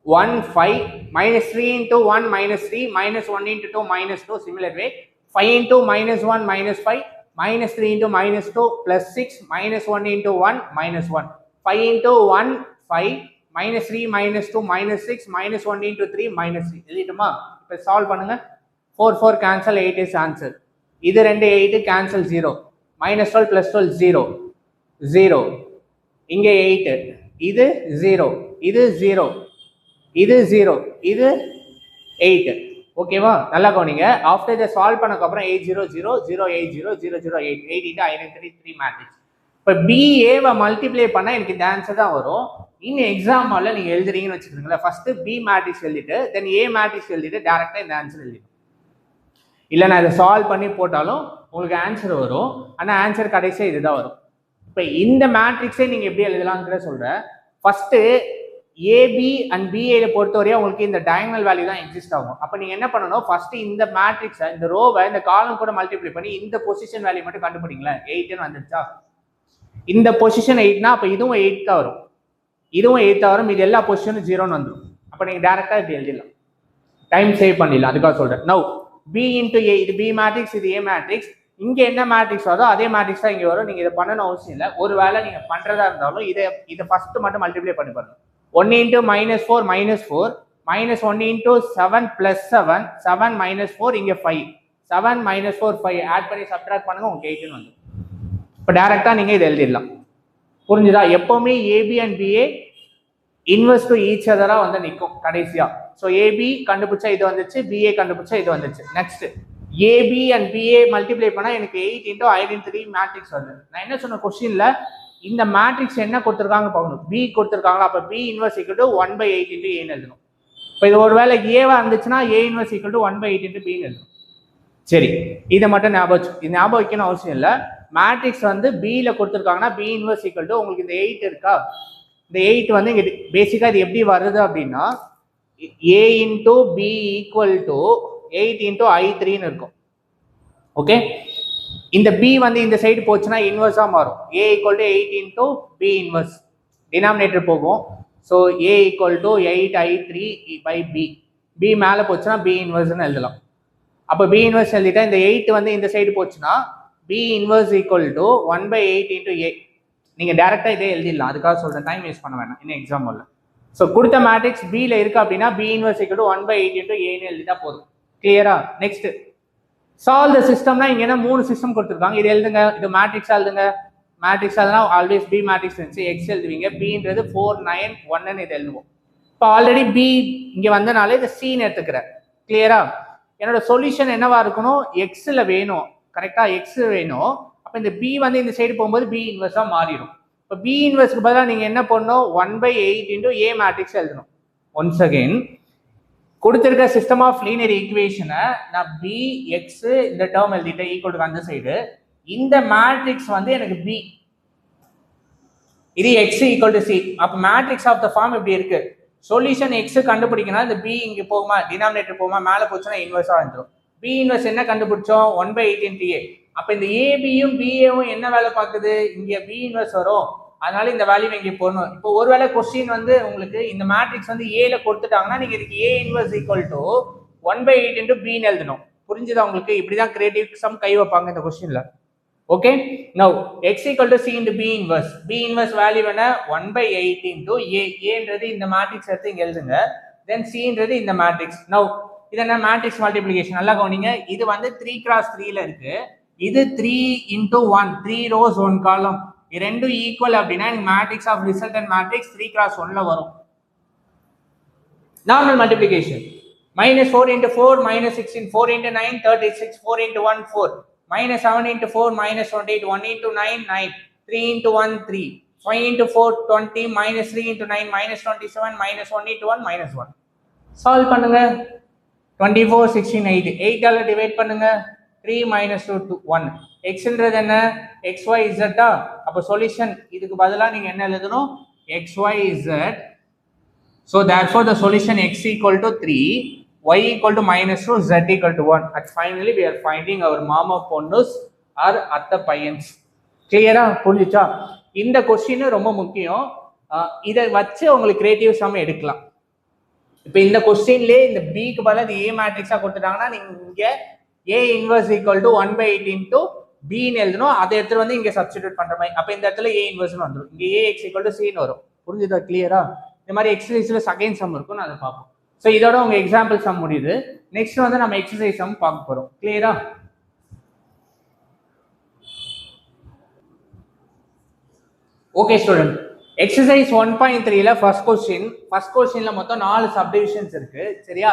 1 5, -3 into 1 -3, -1 into 2 -2. Similar way 5 into -1 -5, -3 into -2 plus 6, -1 into 1 -1. 5 into 1 5, -3 -2 -6, -1 into 3 -3. எழுதிட்டுமா? இப்போ solve பண்ணுங்க. 4 4 cancel, 8 is answer. இது 2 8 cancel 0. -12 plus 12 0 0. இங்க 8, இது 0, இது 0, இது 0, இது 8. ஓகேவா? நல்லா கவனிங்க. ஆஃப்டர் இதை சால்வ் பண்ணக்கு அப்புறம் 8 0 0 0 8 0 0 0 8 8 into identity 3 மேட்ரிக்ஸ். இப்போ பிஏவை மல்டிப்ளை பண்ணா எனக்கு இந்த ஆன்சர் தான் வரும். இன்னும் எக்ஸாம் ஹாலில் நீங்க எழுதுறீங்கன்னு வச்சுக்கோங்களேன். ஃபர்ஸ்ட் பி மேட்ரிக்ஸ் எழுதிட்டு தென் ஏ மேட்ரிக்ஸ் எழுதிட்டு டேரக்டா இந்த ஆன்சர் எழுதிடும். இல்லை நான் இதை சால்வ் பண்ணி போட்டாலும் உங்களுக்கு ஆன்சர் வரும். ஆனால் ஆன்சர் கடைசியாக இதுதான் வரும். இப்போ இந்த மேட்ரிக்ஸை நீங்கள் எப்படி எழுதலாங்கிற சொல்கிறேன். ஃபஸ்ட்டு ஏபி அண்ட் பிஏல பொறுத்தவரையும் உங்களுக்கு இந்த டயகனல் வேல்யூ தான் எக்ஸிஸ்ட் ஆகும். அப்போ நீங்கள் என்ன பண்ணணும்? ஃபஸ்ட்டு இந்த மேட்ரிக்ஸை இந்த ரோவை இந்த காலம் கூட மல்டிப்ளை பண்ணி இந்த பொசிஷன் வேல்யூ மட்டும் கண்டுபிடிங்களேன். 8ன்னு வந்துடுச்சா? இந்த பொசிஷன் 8னா அப்போ இதுவும் 8 தான் வரும், இதுவும் 8 தான் வரும், இது எல்லா பொசிஷனும் 0ன்னு வந்துடும். அப்போ நீங்கள் டேரெக்டாக இப்படி எழுதிடலாம், டைம் சேவ் பண்ணிடலாம். அதுக்காக சொல்கிறேன். நவ் பி இன்ட்டு ஏ, இது பி மேட்ரிக்ஸ், இது ஏ மேட்ரிக்ஸ். இங்கே என்ன மேட்ரிக்ஸ் வருதோ அதே மேட்ரிக்ஸ் தான் இங்கே வரும். நீங்கள் இதை பண்ணணும் அவசியம் இல்லை. ஒரு வேளை நீங்கள் பண்ணுறதா இருந்தாலும் இதை ஃபஸ்ட்டு மட்டும் மல்டிப்ளை பண்ணி பாருங்க. 1 into -4 -4, -1 into 7 plus 7, 7 minus 4, இங்கே 5, 7 minus 4 5, ஆட் பண்ணி சப்ட்ராக்ட் பண்ணுங்க, உங்களுக்கு 8ன்னு வந்து. இப்போ டேரெக்டாக நீங்கள் இதை எழுதிடலாம். புரிஞ்சுதா? எப்போவுமே AB and BA inverse to each அதராக வந்து நிற்கும் கடைசியாக. ஸோ ஏபி கண்டுபிடிச்சா இது வந்துச்சு, பிஏ கண்டுபிடிச்சா இது வந்துச்சு. Next AB and BA multiply பண்ணால் எனக்கு 8 into identity மேட்ரிக்ஸ் வருது. நான் என்ன சொன்ன கொஸ்டினில் இந்த மேட்ரிக்ஸ் என்ன கொடுத்துருக்காங்க பார்க்கணும். பி கொடுத்துருக்காங்களா? அப்போ B inverse equal to 1/8 into ஏன்னு எழுதணும். இப்போ இது ஒரு வேளை ஏவா இருந்துச்சுன்னா ஏ இன்வெர்ஸ் ஈக்குவல் டு 1/8 into பின்னு எழுதணும். சரி, இதை மட்டும் ஞாபகம் வைக்கணும் அவசியம் இல்லை. மேட்ரிக்ஸ் வந்து பியில் கொடுத்துருக்காங்கன்னா பி இன்வெர்ஸ் ஈக்குவல் டு உங்களுக்கு இந்த 8 இருக்கா, இந்த 8 வந்து இங்கே பேசிக்காக இது எப்படி வருது அப்படின்னா A into B equal to 8 into I3ன்னு இருக்கும். ஓகே, இந்த பி வந்து இந்த சைடு போச்சுன்னா இன்வெர்ஸாக மாறும். A equal to 8 into B inverse, denominator போகும். So A equal to 8I3 by B, B மேலே போச்சுன்னா பி இன்வெர்ஸ்ன்னு எழுதலாம். அப்போ பி இன்வெர்ஸ் எழுதிட்டா இந்த 8 வந்து இந்த சைடு போச்சுன்னா B inverse equal to 1/8 into A. நீங்கள் டேரெக்டாக இதே எழுதிடலாம். அதுக்காக சொல்கிறேன், டைம் வேஸ்ட் பண்ண வேணாம் இன்னும் எக்ஸாம் வரல. ஸோ கொடுத்த மேட்ரிக்ஸ் பியில் இருக்கு அப்படின்னா B inverse equal to 1/8 into ஏன்னு எழுதிட்டா போதும். கிளியரா? நெக்ஸ்ட் சால்வ் த சிஸ்டம்னா இங்கே என்ன 3 சிஸ்டம் கொடுத்துருக்காங்க. இது எழுதுங்க, இது மேட்ரிக்ஸ் எழுதுங்க. மேட்ரிக்ஸ் எழுதுனா ஆல்வேஸ் பி மேட்ரிக்ஸ் இருந்துச்சு, எக்ஸ் எழுதுவீங்க. பின்றது 4 9 1ன்னு இது எழுதுவோம். இப்போ ஆல்ரெடி பி இங்கே வந்தனால இதை சின்னு எடுத்துக்கிறேன். கிளியரா? என்னோட சொல்யூஷன் என்னவா இருக்கணும், எக்ஸில் வேணும், கரெக்டாக எக்ஸ் வேணும். அப்போ இந்த பி வந்து இந்த சைடு போகும்போது பி இன்வெர்ஸாக மாறிடும். இப்போ பி இன்வெர்ஸ்க்கு பதிலாக நீங்கள் என்ன பண்ணணும், 1/8 இன்டூ ஏ மேட்ரிக்ஸ் எழுதணும். ஒன்ஸ் அகெயின் கொடுத்துருக்க சிஸ்டம் ஆஃப் லீனியர் ஈக்குவேஷனை நான் பி எக்ஸ் இந்த டேர்ம் எழுதிட்டேன் ஈக்குவல் டு அந்த சைடு. இந்த மேட்ரிக்ஸ் வந்து எனக்கு பி, இது எக்ஸ் ஈக்குவல் டு சி. அப்போ மேட்ரிக்ஸ் ஆஃப் த ஃபார்ம் இப்படி இருக்கு. சொல்யூஷன் எக்ஸ் கண்டுபிடிக்கணும், இந்த பி இங்கே போகுமா, டினாமினேட்டர் போகுமா, மேலே போச்சுன்னா இன்வெர்ஸாக வந்துடும். பி இன்வெர்ஸ் என்ன கண்டுபிடிச்சோம், 1/8 இன்டு ஏ. அப்போ இந்த ஏபியும் பிஏவும் என்ன வேலை பார்க்குது, இங்கே பி இன்வெர்ஸ் வரும், அதனால இந்த வேல்யூ இங்கே போடணும். இப்போ ஒருவேளை கொஸ்டின் வந்து உங்களுக்கு இந்த மேட்ரிக்ஸ் வந்து ஏல கொடுத்துட்டாங்கன்னா நீங்க இதுக்கு A inverse equal to 1/8 into பின்னு எழுதணும். புரிஞ்சுதா உங்களுக்கு? இப்படிதான் கிரியேட்டிவ் சம் கை வைப்பாங்க இந்த கொஸ்டின்ல. Okay, now X equal to C into B inverse. B inverse value என்ன, 1/8 இன்டு ஏ. ஏன்றது இந்த மேட்ரிக்ஸ் எடுத்து இங்க எழுதுங்க. தென் சின்றது இந்த மேட்ரிக்ஸ். நவ் இது என்ன, மேட்ரிக்ஸ் மல்டிப்ளிகேஷன். நல்லா கவனிங்க, இது வந்து 3x3ல இருக்கு, இது 3 இன்டு 1, 3 rows 1 column. இது ரெண்டும் ஈக்குவல் அப்படின்னா மேட்ரிக்ஸ் ஆஃப் ரிசல்டன்ட் மேட்ரிக்ஸ் 3x1ல வரும். Normal multiplication -4 into 4 -16, 4 into 9 36, 4 into 1 4, -7 into 4 -28, 1 into 9 9, 3 into 1 3, 5 into 4 20, -3 into 9 -27, -1 into 1 -1. Solve பண்ணுங்க. 24 16 8, 8 ஆல டிவைட் பண்ணுங்க. 3 -2 2 1. எக்ஸ்ன்றது என்ன, xyz. அப்போ சொல்யூஷன் இதுக்கு பதிலா நீங்க என்ன எழுதணும், xyz. so therefore the solution x equal to 3, y equal to -2, z equal to 1. and finally we are finding our mama ponnus or atta payans. கிளியரா புரிஞ்சுச்சா? இந்த கொஸ்டின் ரொம்ப முக்கியம். இதை வச்சு உங்களுக்கு கிரியேட்டிவ் சம் எடுக்கலாம். இப்போ இந்த கொஸ்டின்லேயே இந்த பிக்கு பதிலாக ஏ மேட்ரிக்ஸா கொடுத்துட்டாங்கன்னா நீங்க இங்க A inverse equal to 1/8 into பின்னு எழுதணும். அதை எடுத்து வந்து இங்க சப்ஸ்டிடியூட் பண்ற மாதிரி. அப்ப இந்த இடத்துல ஏ இன்வெர்ஸ்னு வந்துடும். இங்க ஏ எக்ஸ் ஈக்குவல் டு சின்னு வரும். புரிஞ்சுதா? கிளியரா? இந்த மாதிரி எக்ஸசைஸ்ல செகண்ட் சம் இருக்கும், நான் அதை பார்ப்போம். ஸோ இதோட உங்க எக்ஸாம்பிள் சம் முடியுது. நெக்ஸ்ட் வந்து நம்ம எக்ஸசைஸ் சம் பார்க்க போறோம். கிளியரா? ஓகே ஸ்டூடெண்ட், எக்ஸசைஸ் 1.3ல ஃபர்ஸ்ட் கொஸ்டின்ல மொத்தம் 4 சப்டிவிஷன்ஸ் இருக்கு. சரியா?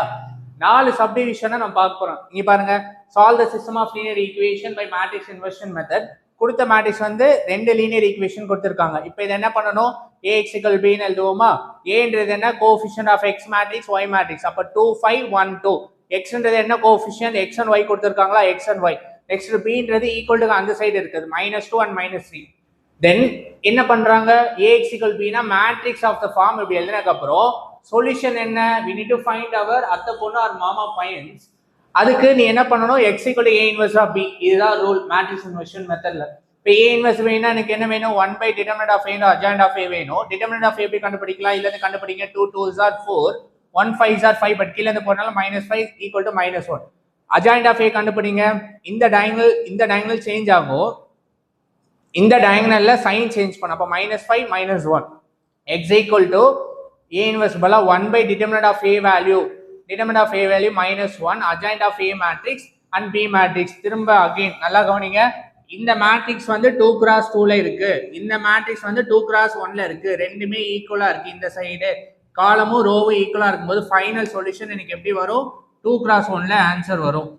4 சப்டிவிஷனை நம்ம பார்க்க போறோம். இங்க பாருங்க, solve the system of linear equation by matrix inversion method. கொடுத்த மேட்ரிக்ஸ் வந்து 2 லீனியர் ஈக்குவேஷன் கொடுத்திருக்காங்க. இப்போ இது என்ன பண்ணணும், ax equal b ன்னு எழுதுவோமா? a-ன்றது என்ன, coefficient of x matrix y matrix. அப்ப 2 5 1 2. x-ன்றது என்ன, கோஎஃபிஷியன்ட் x and y கொடுத்திருக்காங்களா, x and y. நெக்ஸ்ட் b-ன்றது ஈக்குவல் டு அந்த சைடு இருக்குது, -2 and -3. தென் என்ன பண்றாங்க, ax equal b னா மேட்ரிக்ஸ் ஆஃப் தி ஃபார்ம் இப்படி எழுதினதுக்கு அப்புறம் சொல்யூஷன் என்ன, we need to find our அத்தை பொண்ணு or மாமா பையன்ஸ். அதுக்கு நீ என்ன பண்ணணும், x equal to a inverse of b. இதுதான் ரூல் மேட்ரிக்ஸ் இன்வர்ஷன் மெத்தட்ல. இப்போ a inverse வேணும்னா எனக்கு என்ன வேணும், 1/determinant of a னோ adjoint of a வேணும். determinant of a எப்படி கண்டுபிடிக்கலாம், இல்ல கண்டுபிடிங்க. 2 2s are 4, 1 5s are 5, but கீழ இருந்து போறனால -5 equal to -1. adjoint of a கண்டுபிடிங்க. இந்த டயகனல் சேஞ்ச் ஆகும், இந்த டயகனல்ல சைன் சேஞ்ச் பண்ண. அப்ப -5 -1. x equal to a inverse பல 1/determinant of a value, determinant of a value -1, adjoint of a matrix and b matrix. திரும்ப அகைன் நல்லா கவனிங்க, இந்த மேட்ரிக்ஸ் வந்து 2x2ல இருக்கு, இந்த மேட்ரிக்ஸ் வந்து 2x1ல இருக்கு. ரெண்டுமே ஈக்குவலா இருக்கு. இந்த சைடு காலமும் ரோவும் ஈக்குவலா இருக்கும்போது ஃபைனல் சொல்யூஷன் எனக்கு எப்படி வரும், 2x1ல ஆன்சர் வரும்.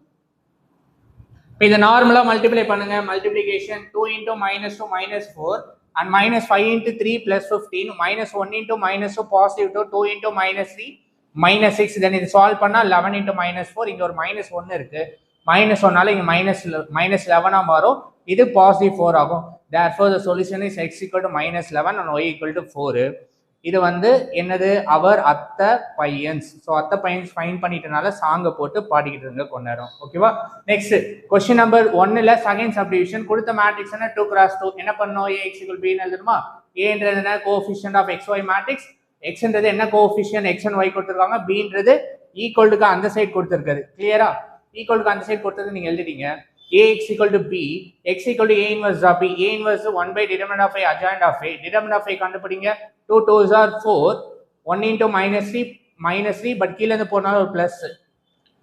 இப்போ இதை நார்மலா மல்டிப்ளை பண்ணுங்க. Multiplication 2 into -2 -4 and -5 into 3 plus 15, -1 into -2 positive 2 into -3 -6. தென் இது சால்வ் பண்ணா 11 into -4, இங்க ஒரு -1 இருக்கு, -1னால இங்க -11 மாறும், இது +4 ஆகும். therefore the solution is x equal to -11 and y equal to 4. இது வந்து என்னது, அவர் அத்தை பையன்ஸ். ஸோ அத்தை பையன்ஸ் ஃபைன் பண்ணிட்டனால சாங்க போட்டு பாடிக்கிட்டு இருங்க கொஞ்ச நேரம். ஓகேவா? நெக்ஸ்ட் கொஸ்டின் நம்பர் 1ல செகண்ட் சப்டிவிஷன். கொடுத்த மேட்ரிக்ஸ் என்ன, 2x2. என்ன பண்ணணும், ax equal b ன்னு எழுதணுமா? a-ன்றது என்ன, கோஎஃபிஷியன்ட் ஆஃப் xy மேட்ரிக்ஸ். x-ன்றது என்ன, கோஎஃபிஷியன்ட் x and y கொடுத்திருக்காங்க. b-ன்றது ஈக்குவல் டுக்கு அந்த சைடு கொடுத்திருக்காரு. கிளியரா? ஈக்குவல் டுக்கு அந்த சைடு கொடுத்தது நீங்க எழுதிட்டீங்க. ax equal to b, x equal to a inverse of b. a inverse 1/determinant of a, adjoint of a. determinant of a கண்டுபிடிங்க. 2 2s are 4, 1 into -3 பட் கீழ இருந்து போனாலும் ஒரு பிளஸ்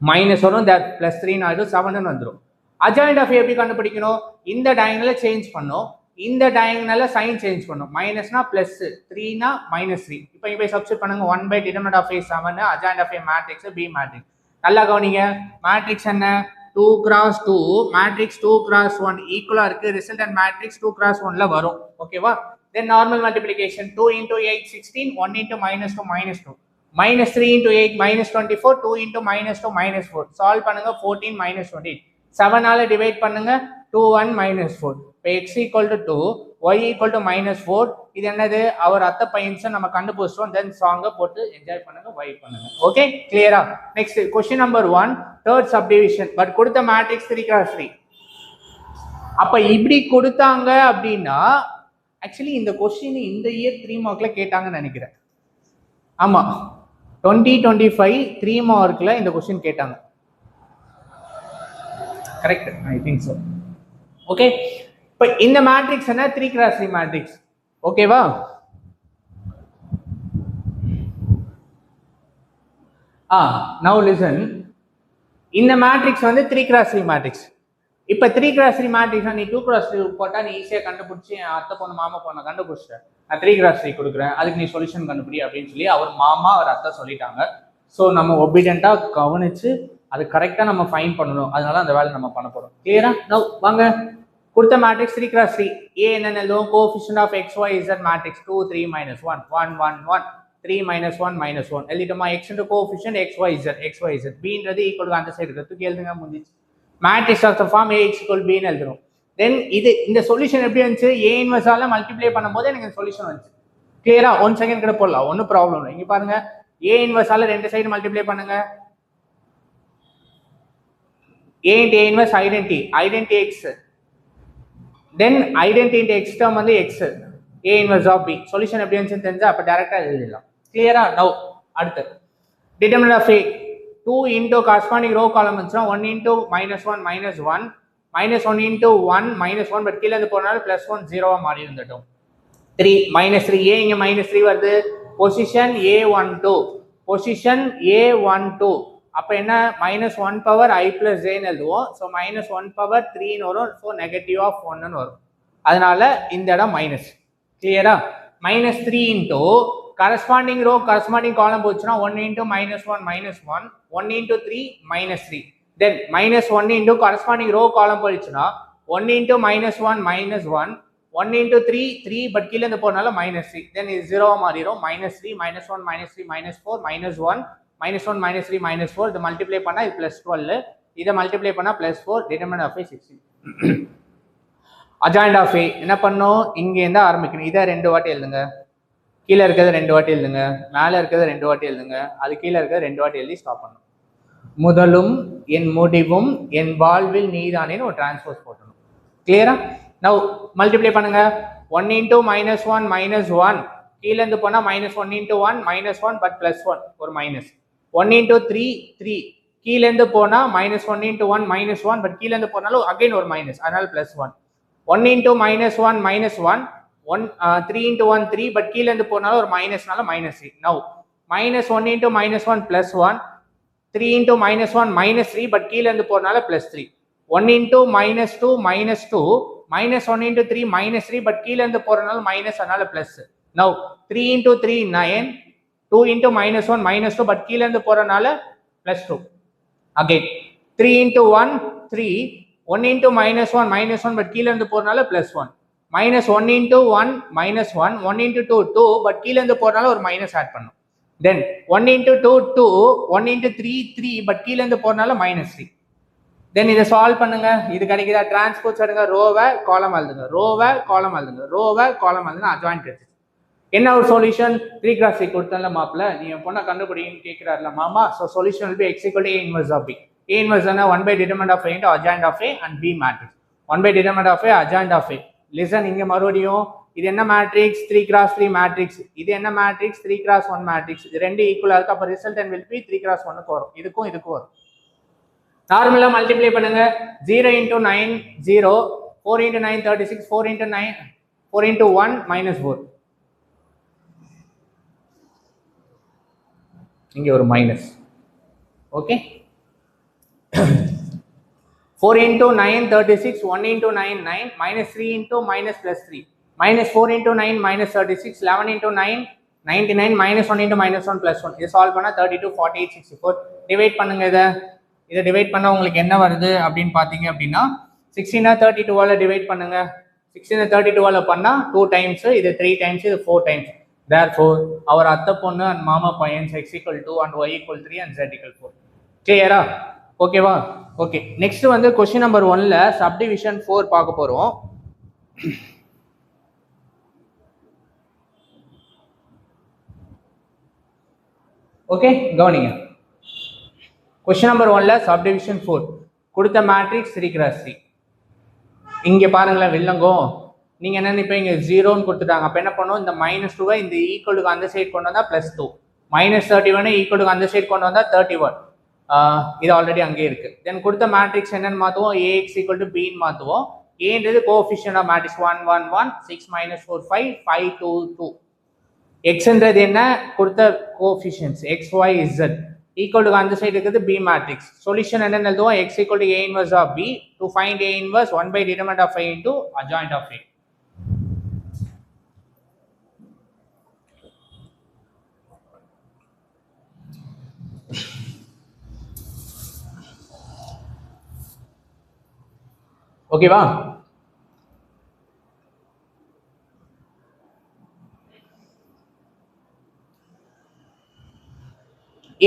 மைனஸ் வரும், தட் +3 ஆயிடும், 7 வந்துடும். adjoint of a எப்படி கண்டுபிடிக்கணும், இந்த டயகனலை சேஞ்ச் பண்ணும், இந்த டயகனலை சைன் சேஞ்ச் பண்ணும். மைனஸ்னா பிளஸ், 3னா -3. இப்போ இங்க போய் சப்ஸ்டிட் பண்ணுங்க. 1/determinant of a 7, adjoint of a matrix b matrix. நல்லா கவனிங்க. மேட்ரிக்ஸ் என்ன? 2 cross 2 மேட்ரிக்ஸ் 2 cross 1 ஈக்குவலா இருக்கு. ரிசல்டன்ட் மேட்ரிக்ஸ் 2 cross 1ல வரும். ஓகேவா? தென் normal multiplication 2 into 8 16 1 into -2 -2 -3 into 8 -24 2 into -2 -4 solve பண்ணுங்க. 14 -28 7 ஆல டிவைட் பண்ணுங்க. 2 1 -4 இப்போ x equal to 2 y equal to -4 இது என்னது? அவர் அத்தை பையன்ஸ் நம்ம கண்டுபிடிச்சோம். தென் சாங்க போட்டு என்ஜாய் பண்ணுங்க, வைப் பண்ணுங்க. ஓகே, கிளியரா? Next question number 1 third subdivision. But கொடுத்த மேட்ரிக்ஸ் 3x3. அப்ப இப்படி கொடுத்தாங்க அப்படின்னா ஆக்சுவலி இந்த क्वेश्चन இந்த இயர் 3 மார்க்ல கேட்டாங்கன்னு நினைக்கிறேன். ஆமா, 2025 3 மார்க்ல இந்த क्वेश्चन கேட்டாங்க. Correct, I think so. Okay, இப்போ இந்த மேட்ரிக்ஸ் என்ன? 3x3 matrix. ஓகேவா? now listen, இந்த மேட்ரிக்ஸ் வந்து 3x3 மேட்ரிக்ஸ். இப்போ 3x3 மேட்ரிக்ஸ் நீ 2x3 போட்டா நீ ஈஸியாக கண்டுபிடிச்சி அத்தை பொண்ணு மாமா பொண்ணை கண்டுபிடிச்சிட்டேன். நான் 3x3 கொடுக்குறேன், அதுக்கு நீ சொல்யூஷன் கண்டுபிடி அப்படின்னு சொல்லி அவர் மாமா அவர் அத்தை சொல்லிட்டாங்க. ஸோ நம்ம ஒபீடியண்டாக கவனிச்சு அது கரெக்டாக நம்ம ஃபைன் பண்ணணும். அதனால அந்த வேலை நம்ம பண்ண போகிறோம். கிளியரா? நவ் வாங்க. கொடுத்த மேட்ரிக்ஸ் 3x3. ஏ என்னென்ன? Coefficient of x y z matrix 2 3 -1 1 1 1 3 -1 -1 எழுதிட்டோமா? x into coefficient x y z bன்றது ஈக்குவல் அந்த சைடு இருக்கிறதுக்கு எழுதுங்க, முடிஞ்சிச்சு. Matrix of the form a = b ன்னு எழுதுறோம். தென் இது இந்த சொல்யூஷன் எப்படி வந்துச்சு? a இன்வெர்ஸால மல்டிப்ளை பண்ணும்போது எனக்கு சொல்யூஷன் வந்துச்சு. கிளியரா? 1 செகண்ட் கூட போடலாம், ஒன்றும் ப்ராப்ளம் இல்லை. இங்க பாருங்க, a இன்வெர்ஸால ரெண்டு சைடு மல்டிப்ளை பண்ணுங்க. a into a inverse identity x, then identity into x term வந்து x, a inverse of b. Solution எப்படி வந்துச்சுன்னு தெரிஞ்சா அப்ப டைரக்டா எழுதிடலாம். கிளியரா? நவ் அடுத்து determinant of a 2 into corresponding row column வந்துச்சுனா 1 into -1 -1 -1 into 1 -1 பட் கீழ இருந்து போறனால +1 0வா மாறி இருந்துட்டோம். 3 -3 a இங்க -3 வருது. பொசிஷன் a12 பொசிஷன் a12 அப்ப என்ன? -1 பவர் i plus j ன்னு எழுதுவோம். ஸோ -1 பவர் 3 ன்னு வரும். ஸோ -1 ன்னு வரும். அதனால இந்த இடம் மைனஸ். கிளியரா? -3 into கரஸ்பாண்டிங் ரோ கரஸ்பாண்டிங் காலம் போச்சுன்னா 1 into -1 -1 1 into 3 -3 தென் -1 into கரஸ்பாண்டிங் ரோ காலம் போயிடுச்சுன்னா 1 into -1 -1 1 into 3 3 பட் கீழே இருந்து போறனால -3 தென் இது 0வா மாறிடும். -3 -1 -3 -4 -1 -1 -3 -4 இதை மல்டிப்ளை பண்ணா இது +12 இதை மல்டிப்ளை பண்ணா +4 determinant of a 16. Adjoint of a என்ன பண்ணோம்? இங்க இருந்து ஆரம்பிக்கணும். இதை 2 வாட்டி எழுதுங்க. கீழே இருக்கிறது 2 வாட்டி எழுதுங்க. மேலே இருக்கிறது 2 வாட்டி எழுதுங்க. அது கீழே இருக்கிறது 2 வாட்டி எழுதி ஸ்டாப் பண்ணணும். முதலும் என் முடிவும் என் வாழ்வில் நீதானேன்னு ஒரு டிரான்ஸ்போஸ் போட்டணும். கிளியரா? நவ் மல்டிப்ளை பண்ணுங்க. 1 into -1 -1 கீழே இருந்து போனா -1 into 1 -1 பட் +1 ஒரு மைனஸ். 1 into 3 3 கீழே இருந்து போனா -1 into 1 -1 பட் கீழே இருந்து போனாலும் அகைன் ஒரு மைனஸ், அதனால +1. 1 into -1 -1 3 into 1 3 பட் கீழே இருந்து போனாலும் ஒரு மைனஸ்னால -3. நவ் -1 into -1 +1 3 into -1 -3 பட் கீழே இருந்து போனால +3. 1 into -2 -2 -1 into 3 -3 பட் கீழே இருந்து போறனால மைனஸ், அதனால plus. Now 3 into 3 9 2 into -1 -2 but கீழே இருந்து போறனால +2. அகைன் 3 into 1 3 1 into -1 -1 பட் கீழே இருந்து போறனால +1 -1 into 1 -1 1 into 2 2 பட் கீழே இருந்து போறனால ஒரு மைனஸ் ஆட் பண்ணும். தென் 1 into 2 2 1 into 3 3 பட் கீழே இருந்து போறனால -3. தென் இதை சால்வ் பண்ணுங்க. இது கிடைக்குதா? டிரான்ஸ்போஸ் எடுங்க, ரோவை காலம் எழுதுங்க, ரோவை காலம் எழுதுங்க, ரோவை காலம் எழுதுங்க, அட்ஜாயின்ட் கிடைச்சு. என்ன ஒரு சொல்யூஷன்? 3x3 கொடுத்தல மாப்பிள்ள நீ என் பொண்ணை கண்டுபிடின்னு கேட்கிறாருல மாமா. So solution will be x equal to a inverse of b. a inverse என்ன? 1 by determinant of a into adjoint of a and b matrix. 1 by determinant of a adjoint of a. Listen, இங்க மறுபடியும் இது என்ன matrix? 3x3 matrix. இது என்ன matrix? 3x1 matrix. இது ரெண்டு ஈக்குவலா இருக்கு. அப்ப ரிசல்டன்ட் will be 3x1க்கு வரும். இதுக்கும் இதுக்கும் வரும். நார்மலா மல்டிப்ளை பண்ணுங்க. 0 into 9 0 4 into 9 36 4 into 9 4 into 1 -4. இங்க ஒரு minus. Okay, 4 into 9 36 1 into 9 9 -3 into -+3 -4 into 9 -36 11 into 9 99 -1 into -1 +1 இது சால்வ் பண்ணா 32 48 64. டிவைட் பண்ணுங்க இதை டிவைட் பண்ணால் உங்களுக்கு என்ன வருது அப்படின்னு பார்த்தீங்க அப்படின்னா 16 32 டிவைட் பண்ணுங்க. 16 32 பண்ணால் 2 டைம்ஸ், இது 3 டைம்ஸ், இது 4 டைம்ஸ். Therefore, our அத்தை பொண்ணு and மாமா பையன்ஸ் x equal 2 and y equal 3 and z equal 4. கிளியரா? ஓகேவா? ஓகே, நெக்ஸ்ட் வந்து கொஸ்டின் நம்பர் 1ல சப்டிவிஷன் 4 பார்க்க போறோம். ஓகே, கவனிங்க. கொஸ்டின் நம்பர் 1ல சப்டிவிஷன் 4 கொடுத்த மேட்ரிக்ஸ் 3x3. இங்க பாருங்களேன் வில்லங்கோ, நீங்க என்ன நினைப்பீங்க, 0ன்னு கொடுத்துட்டாங்க. அப்ப என்ன பண்ணுவோம், இந்த -2 இந்த ஈக்குவலுக்கு அந்த சைடு கொண்டு வந்தா +2, -31 ஈக்குவலுக்கு அந்த சைடு கொண்டு வந்தா 31. இது ஆல்ரெடி அங்கே இருக்கு. தென் கொடுத்த மேட்ரிக்ஸ் என்னன்னு மாத்துவோம், ax = b ன்னு மாத்துவோம். ஏன்றது கோஎஃபிஷியன்ட் ஆஃப் மேட்ரிக்ஸ் 1 1 1 6 - 4 5 5 2 2. xன்றது என்ன, கொடுத்த கோஎஃபிஷியன்ட்ஸ் x y z ஈக்குவலுக்கு அந்த சைடு இருக்குது b மேட்ரிக்ஸ். சொல்யூஷன் என்னன்னு எழுதுவோம், x = a inverse of b. To find a inverse, 1 by determinant of a into adjoint of a. ஓகேவா?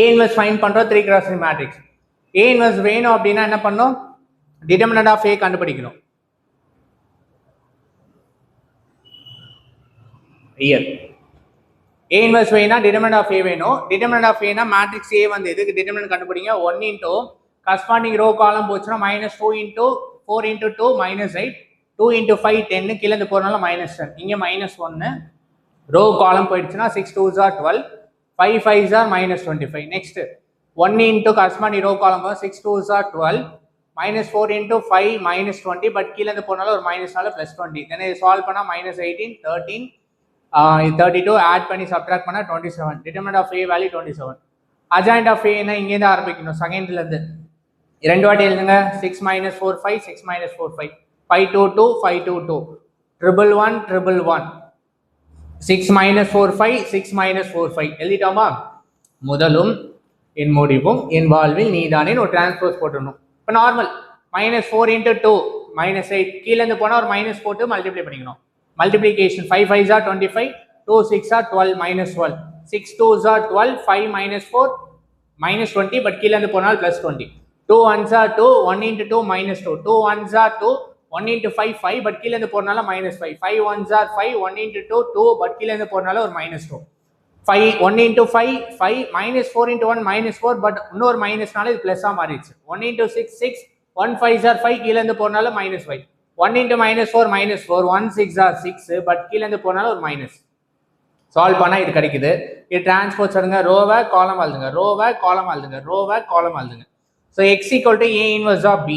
A inverse find பண்றோம் 3x3 matrix. A inverse வேணும் அப்படின்னா என்ன பண்ணோம், டிட்டர்மினன்ட் ஆஃப் A கண்டுபிடிக்கணும். இயர் A inverse வேணா டிட்டர்மினன்ட் ஆஃப் A வேணும். Determinant of A னா மேட்ரிக்ஸ் A வந்து எதுக்கு டிட்டர்மினன்ட் கண்டுபிடிங்க, 1 into கரஸ்பாண்டிங் ரோ காலம் போச்சுன்னா -2 into 4 into 2 -8 2 into 5 10 கீழே இருந்து போறனால -10. இங்க -1 ரோ காலம் போயிடுச்சுன்னா 6 2s are 12 5 5s are -25. Next 1 into corresponding row column 6 2s are 12 -4 into 5 -20 but கீழே இருந்து போனால ஒரு மைனஸ்னால +20. தென் இது சால்வ் பண்ணா -18 13 32 ஆட் பண்ணி சப்ட்ராக்ட் பண்ணா 27. Determinant of A value 27. Adjoint of A என்ன, இங்க இருந்து ஆரம்பிக்கணும், செகண்ட்ல இருந்து ரெண்டு வாட்டி எழுதுங்க. 6 - 4 5 6 - 4 5 5 2 2 5 2 2 1 1 1 1 6 - 4 5 6 - 4 5 எழுதிட்டோமா? முதலும் என் முடிவும் என் வாழ்வில் நீதானே ஒரு டிரான்ஸ்போஸ் போட்டுடணும். இப்போ நார்மல் -4 into 2 -8 கீழே இருந்து போனால் ஒரு மைனஸ் போட்டு மல்டிப்ளை பண்ணிக்கணும். Multiplication 5 5s are 25 2 6 are 12 -12 6 2s are 12 5 -4 -20 but கீழே இருந்து போனால் +20 2 1s are 2 1 into 2 -2 2 1s are 2 1 into 5 5 but கீழே இருந்து போறனால -5 5 1s are 5 1 into 2 2 பட் கீழே இருந்து போறனால ஒரு -2 5 1 into 5 5 -4 into 1 -4 பட் இன்னொரு மைனஸ்னால இது பிளஸ்ஸா மாறிடுச்சு. 1 into 6 6 1 5s are 5 கீழே இருந்து போறனால -5 1 into -4 -4 1 6 are 6 பட் கீழே இருந்து போறனால ஒரு மைனஸ். சால்வ் பண்ணா இது கிடைக்குது. இது டிரான்ஸ்போஸ் எடுங்க, ரோவை காலம் எழுதுங்க, ரோவை காலம் எழுதுங்க, ரோவை காலம் எழுதுங்க. So x equal to A inverse of B.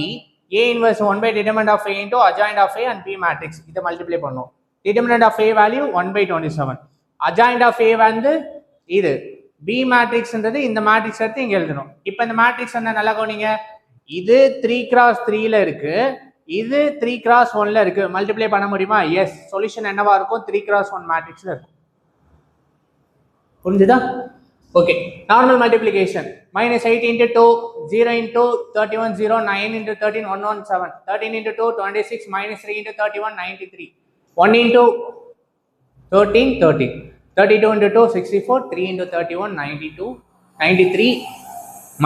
A inverse 1 by determinant of A into adjoint of A and B matrix. இதை மல்டிப்ளை பண்ணும். Determinant of A value 1 by 27. Adjoint of A வந்து இது. B matrixன்றது இந்த matrix எடுத்து இங்க எழுதணும். இப்போ இந்த மேட்ரிக்ஸ் என்ன நல்லா கவனிங்க. இது 3x3ல இருக்கு, இது 3x1ல இருக்கு. மல்டிப்ளை பண்ண முடியுமா? எஸ். சொல்யூஷன் என்னவா இருக்கும்? 3x1 மேட்ரிக்ஸ்ல இருக்கும். புரிஞ்சுதா? Okay, normal multiplication -8 into 2 0 into 31 0 9 into 13 117 13 into 2 26 -3 into 31 93 1 into 13 30 32 into 2 64 3 into 31 92 93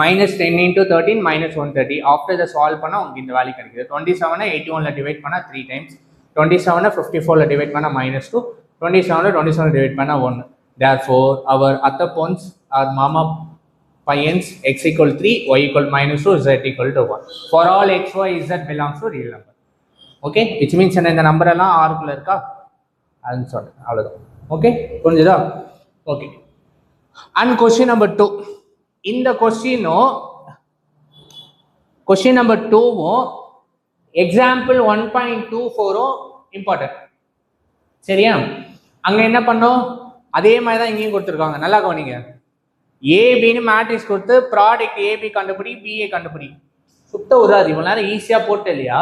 -10 into 13 -130. After the solve பண்ணா உங்களுக்கு இந்த வேல்யூ கிடைக்குது. 27 81ல டிவைட் பண்ணா 3 டைம்ஸ், 27 54ல டிவைட் பண்ணா -2, 27 டிவைட் பண்ணா 1. Therefore, our attapons or mama payens x equal 3, y equal -2, z equal to 1. For all x, y, z belongs to real number. Okay, which means இந்த number எல்லாம் R குள்ள இருக்கா அதுன்னு சொல்றேன். அவ்வளவுதான். ஓகே, புரிஞ்சுதா? ஓகே. And question number 2. இந்த question number 2வும் example 1.24ம் important. சரியா? அங்க என்ன பண்ணோம், அதே மாதிரி தான் இங்கேயும் கொடுத்துருக்காங்க. நல்லா கவனிங்க. ஏபின்னு மேட்ரிக்ஸ் கொடுத்து ப்ராடக்ட் ஏபி கண்டுபிடி, பிஏ கண்டுபிடி. சுத்த உதாது. இவ்வளோ நேரம் ஈஸியா போட்டு இல்லையா,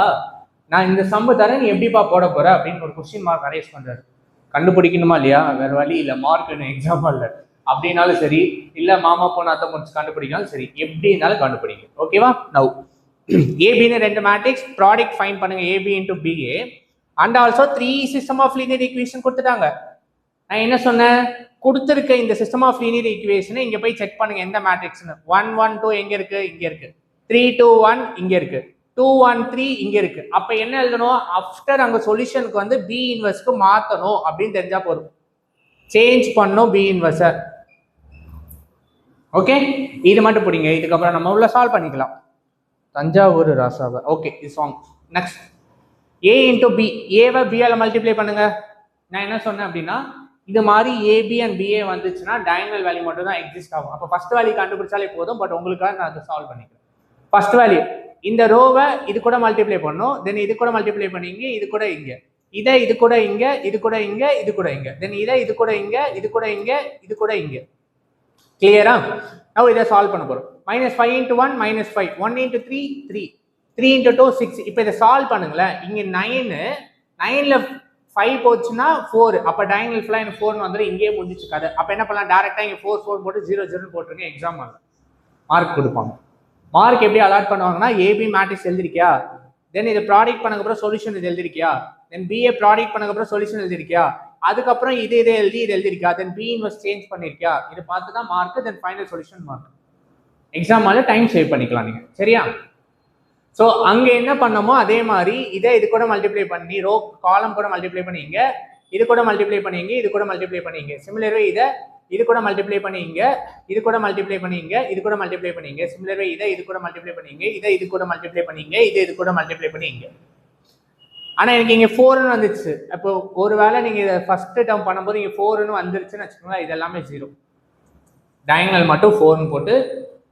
நான் இந்த சம்பு தரேன், நீ எப்படிப்பா போட போற அப்படின்னு ஒரு கொஸ்டின் மார்க் அரேஸ் பண்றாரு. கண்டுபிடிக்கணுமா இல்லையா? வேற வழி இல்லை, மார்க் வேணும், எக்ஸாம்பிள் இல்லை. அப்படின்னாலும் சரி, இல்ல மாமா பொண்ணு அத்தை பொண்ணு கண்டுபிடிக்கனாலும் சரி, எப்படி இருந்தாலும் கண்டுபிடிங்க. ஓகேவா? நவ் ஏபின்னு ரெண்டு மேட்ரிக்ஸ், ப்ராடக்ட் ஃபைண்ட் பண்ணுங்க AB into BA. And also 3 system of linear equation கொடுத்துட்டாங்க. நான் என்ன சொன்னேன், கொடுத்துருக்க இந்த சிஸ்டம் ஆஃப் லீனியர் ஈக்குவேஷனை இங்க போய் செக் பண்ணுங்க எந்த மேட்ரிக்ஸ்னு. 1 1 2 எங்க இருக்கு, இங்க இருக்கு. 3 2 1 இங்க இருக்கு. 2 1 3 இங்க இருக்கு. அப்ப என்ன எழுதணும், ஆஃப்டர் அங்க சொல்யூஷனுக்கு வந்து பி இன்வெர்ஸ்க்கு மாத்தணும் அப்படின்னு தெரிஞ்சா போதும். சேஞ்ச் பண்ணும் பி இன்வெர்ஸ. ஓகே, இது மட்டும் பிடிங்க. இதுக்கப்புறம் நம்ம உள்ள சால்வ் பண்ணிக்கலாம். தஞ்சாவூர் ராசாவை. ஓகே, இது சாங். நெக்ஸ்ட் ஏ இன்டூ பி. ஏவை பியால மல்டிப்ளை பண்ணுங்க. நான் என்ன சொன்னேன் அப்படின்னா, இது மாதிரி ஏபி அண்ட் பிஏ வந்துச்சுன்னா டயகனல் வேல்யூ மட்டும் தான் எக்ஸிஸ்ட் ஆகும். அப்போ ஃபர்ஸ்ட் வேல்யூ கண்டுபிடிச்சாலே போதும். பட் உங்களுக்காக நான் அதை சால்வ் பண்ணிக்கிறேன். ஃபர்ஸ்ட் வேல்யூ இந்த ரோவை இது கூட மல்டிப்ளை பண்ணும், தென் இது கூட மல்டிப்ளை பண்ணீங்க, இது கூட இங்க, இதை இது கூட இங்க, இது கூட இங்க, இது கூட இங்க, தென் இதை இது கூட இங்க, இது கூட இங்க, இது கூட இங்க. கிளியரா? now இதை சால்வ் பண்ண போறோம். -5 into 1 -5, 1 into 3 3, 3 into 2 6. இப்போ இதை சால்வ் பண்ணுங்களேன். இங்க 9ல 5 போச்சுன்னா 4. அப்ப டயகனல் ஃபுல்லா எனக்கு 4 வந்துடும். இங்கேயே முடிஞ்சிச்சு கதை. அப்ப என்ன பண்ணலாம், டைரக்டா இங்க 4 4 போட்டு 0 0 போட்டுருங்க. எக்ஸாம் மார்க் கொடுப்பாங்க. மார்க் எப்படி அலாட் பண்ணுவாங்கன்னா, ஏபி மேட்ரிக்ஸ் எழுதிருக்கியா, தென் இது ப்ராடக்ட் பண்ணதுக்கு அப்புறம் சொல்யூஷன் இது எழுதிருக்கியா, தென் பிஏ ப்ராடக்ட் பண்ணதுக்கு அப்புறம் சொல்யூஷன் எழுதிருக்கியா, அதுக்கப்புறம் இது எழுதிருக்கியா, தென் பி இன்வெர்ஸ் சேஞ்ச் பண்ணிருக்கியா, இது பார்த்து தான் mark, then final solution mark. எக்ஸாமால டைம் சேவ் பண்ணிக்கலாம் நீங்க. சரியா? ஸோ அங்க என்ன பண்ணமோ அதே மாதிரி இதை இது கூட மல்டிப்ளை பண்ணி, ரோ காலம் கூட மல்டிப்ளை பண்ணிங்க, இது கூட மல்டிப்ளை பண்ணிங்க, இது கூட மல்டிப்ளை பண்ணிங்க. சிமிலர்வே இதை இது கூட மல்டிப்ளை பண்ணிங்க, இது கூட மல்டிப்ளை பண்ணிங்க, இது கூட மல்டிப்ளை பண்ணிங்க. சிமிலர்வே இதை இது கூட மல்டிப்ளை பண்ணிங்க, இதை இது கூட மல்டிப்ளை பண்ணிங்க, இதை இது கூட மல்டிப்ளை பண்ணிங்க. ஆனா எனக்கு இங்க 4ன்னு வந்துச்சு. அப்போ ஒருவேளை நீங்க இதை ஃபர்ஸ்ட் டேர்ம் பண்ணும்போது இங்க 4ன்னு வந்துருச்சுன்னு வச்சுக்கோங்களேன், இது எல்லாமே 0. டயகனல் மட்டும் 4ன்னு போட்டு